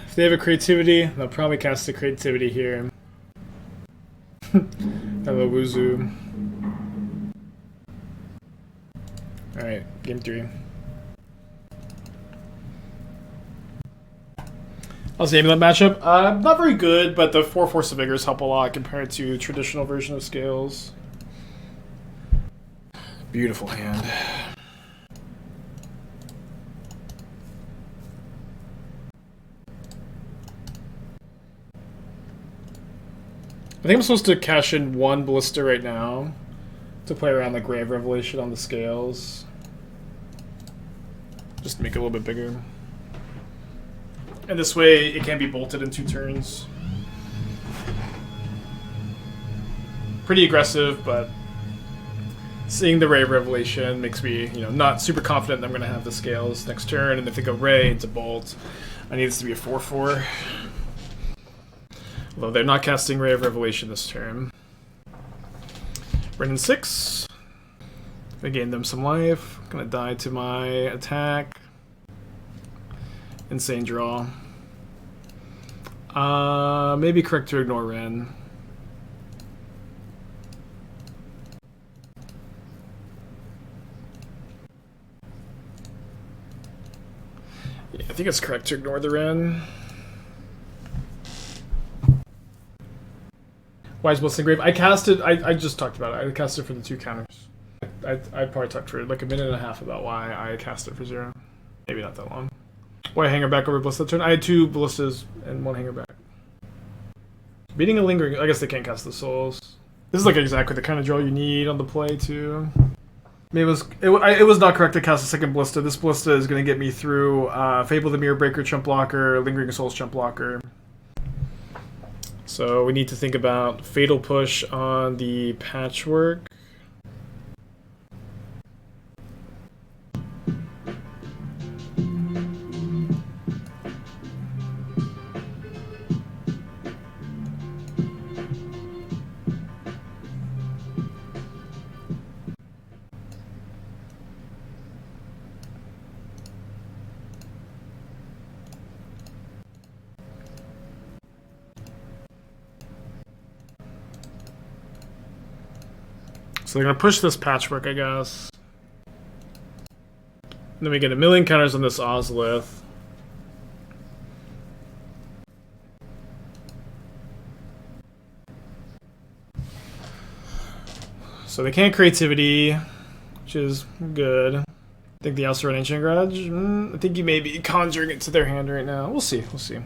if they have a creativity, they'll probably cast the creativity here. Hello, Wuzu. Alright, game 3. How's the Amulet matchup? Not very good, but the 4 Force of Vigors help a lot compared to traditional version of Scales. Beautiful hand. I think I'm supposed to cash in 1 Ballista right now to play around the Grave Revelation on the Scales. Just to make it a little bit bigger. And this way it can be bolted in 2 turns. Pretty aggressive, but seeing the Ray Revelation makes me, not super confident that I'm going to have the Scales next turn, and if they go Ray into Bolt, I need this to be a 4/4. Although they're not casting Ray of Revelation this turn. Brennan 6. I gained them some life. Gonna die to my attack. Insane draw. Maybe correct to ignore Ren. Yeah, I think it's correct to ignore the Ren. Wise Blessing Grave. I casted. I just talked about it. I casted for the 2 counters. I probably talked for like a minute and a half about why I cast it for 0. Maybe not that long. Why Hangarback over Ballista turn? I had 2 Ballistas and 1 Hangarback. Beating a Lingering. I guess they can't cast the Souls. This is like exactly the kind of draw you need on the play too. Maybe it was not correct to cast a second Ballista. This Ballista is going to get me through Fable the Mirror Breaker chump blocker, Lingering Souls chump blocker. So we need to think about Fatal Push on the Patchwork. So they're going to push this Patchwork, I guess. And then we get a million counters on this Ozolith. So they can't Creativity, which is good. I think the Elsa Ancient Grudge. I think you may be conjuring it to their hand right now. We'll see. We'll see.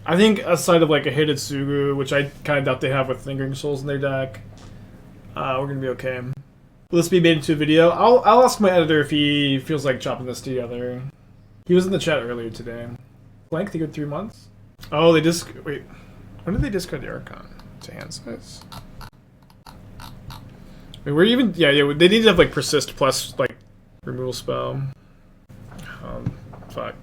I think aside of like a Hated Sugu, which I kind of doubt they have with Lingering Souls in their deck, we're gonna be okay. Will this be made into a video? I'll ask my editor if he feels like chopping this together. He was in the chat earlier today. Blank, they go 3 months? Oh, they just wait. When did they discard the Archon to hand size? Wait, we're even yeah. They need to have like persist plus like removal spell. Fuck.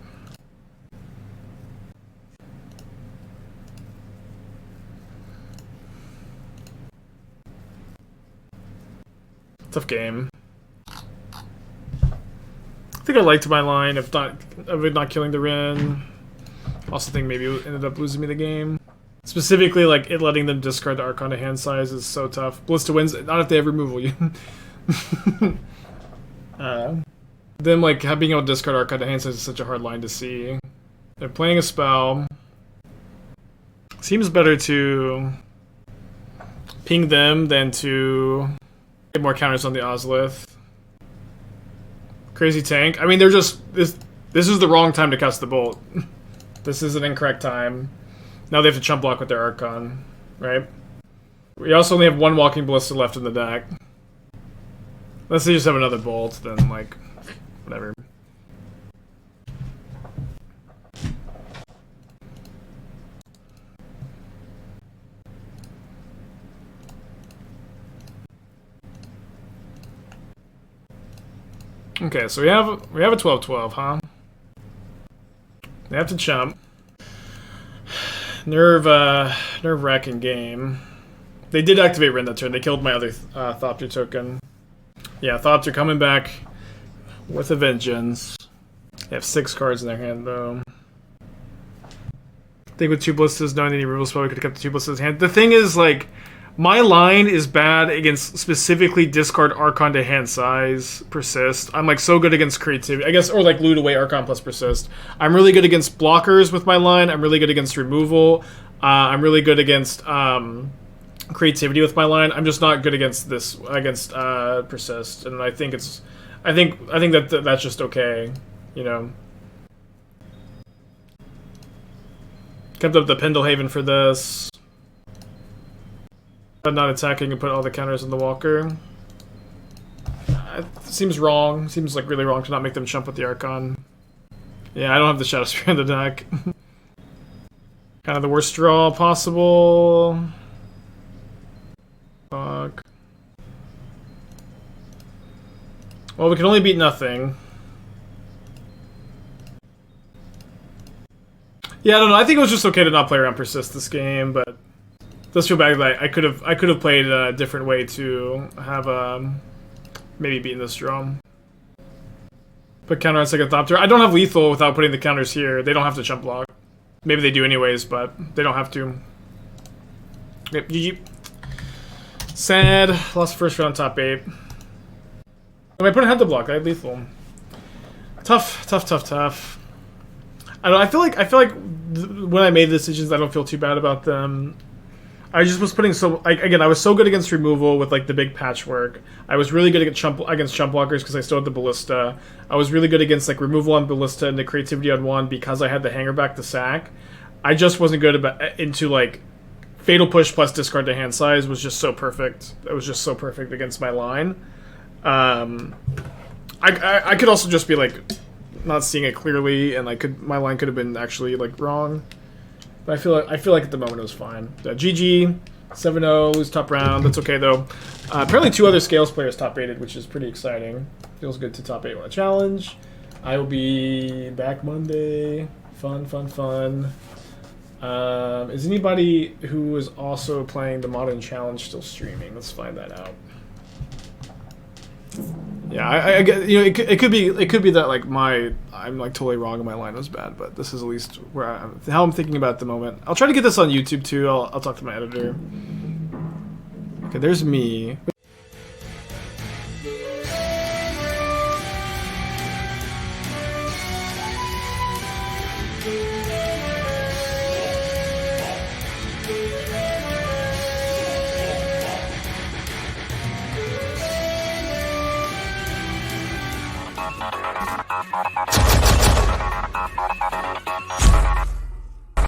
Tough game. I think I liked my line of not killing the Rin. Also think maybe it ended up losing me the game. Specifically, like it letting them discard the Archon to hand size is so tough. Ballista wins, not if they have removal. Them like being able to discard Archon to hand size is such a hard line to see. They're playing a spell. Seems better to ping them than to get more counters on the Ozolith. Crazy tank. I mean, they're just This is the wrong time to cast the bolt. This is an incorrect time. Now they have to chump block with their Archon, right? We also only have one Walking Ballista left in the deck. Unless they just have another bolt, then, like, whatever. Okay, so we have a 12-12, huh? They have to chump. Nerve-wracking game. They did activate Rin that turn. They killed my other Thopter token. Yeah, Thopter coming back with a vengeance. They have 6 cards in their hand, though. I think with 2 Ballistas, knowing any removal spell, we could have kept the 2 Ballistas in hand. The thing is, like, my line is bad against specifically discard Archon to hand size, persist. I'm like so good against creativity, I guess, or like loot away Archon plus persist. I'm really good against blockers with my line. I'm really good against removal. I'm really good against creativity with my line. I'm just not good against this, against persist. And I think it's, I think that that's just okay, you know. Kept up the Pendelhaven for this. Not attacking and put all the counters on the Walker. It seems wrong. Seems like really wrong to not make them jump with the Archon. Yeah, I don't have the Shadowspear in the deck. Kind of the worst draw possible. Fuck. Well, we can only beat nothing. Yeah, I don't know. I think it was just okay to not play around persist this game, but does feel bad that I could have played a different way to have maybe beaten this draw. Put counter on second Thopter. I don't have lethal without putting the counters here. They don't have to chump block. Maybe they do anyways, but they don't have to. Yep, GG. Sad. Lost first round top 8. And my opponent had the block. I had lethal. Tough. I don't. I feel like when I made the decisions, I don't feel too bad about them. I just was putting so, again, I was so good against removal with like the big patchwork. I was really good against chump blockers because I still had the Ballista. I was really good against like removal on Ballista and the creativity on 1 because I had the Hangarback to sack. I just wasn't good into like Fatal Push plus discard to hand size was just so perfect. It was just so perfect against my line. I could also just be like not seeing it clearly, and my line could have been actually like wrong. But I feel like at the moment it was fine. GG, 7-0, lose top round. That's okay though. Apparently 2 other Scales players top 8'd, which is pretty exciting. Feels good to top 8 on a challenge. I will be back Monday. Fun. Is anybody who is also playing the Modern Challenge still streaming? Let's find that out. Yeah, I get, you know, it could be that like I'm like totally wrong and my line was bad, but this is at least where how I'm thinking about it at the moment. I'll try to get this on YouTube too. I'll talk to my editor. Okay, there's me.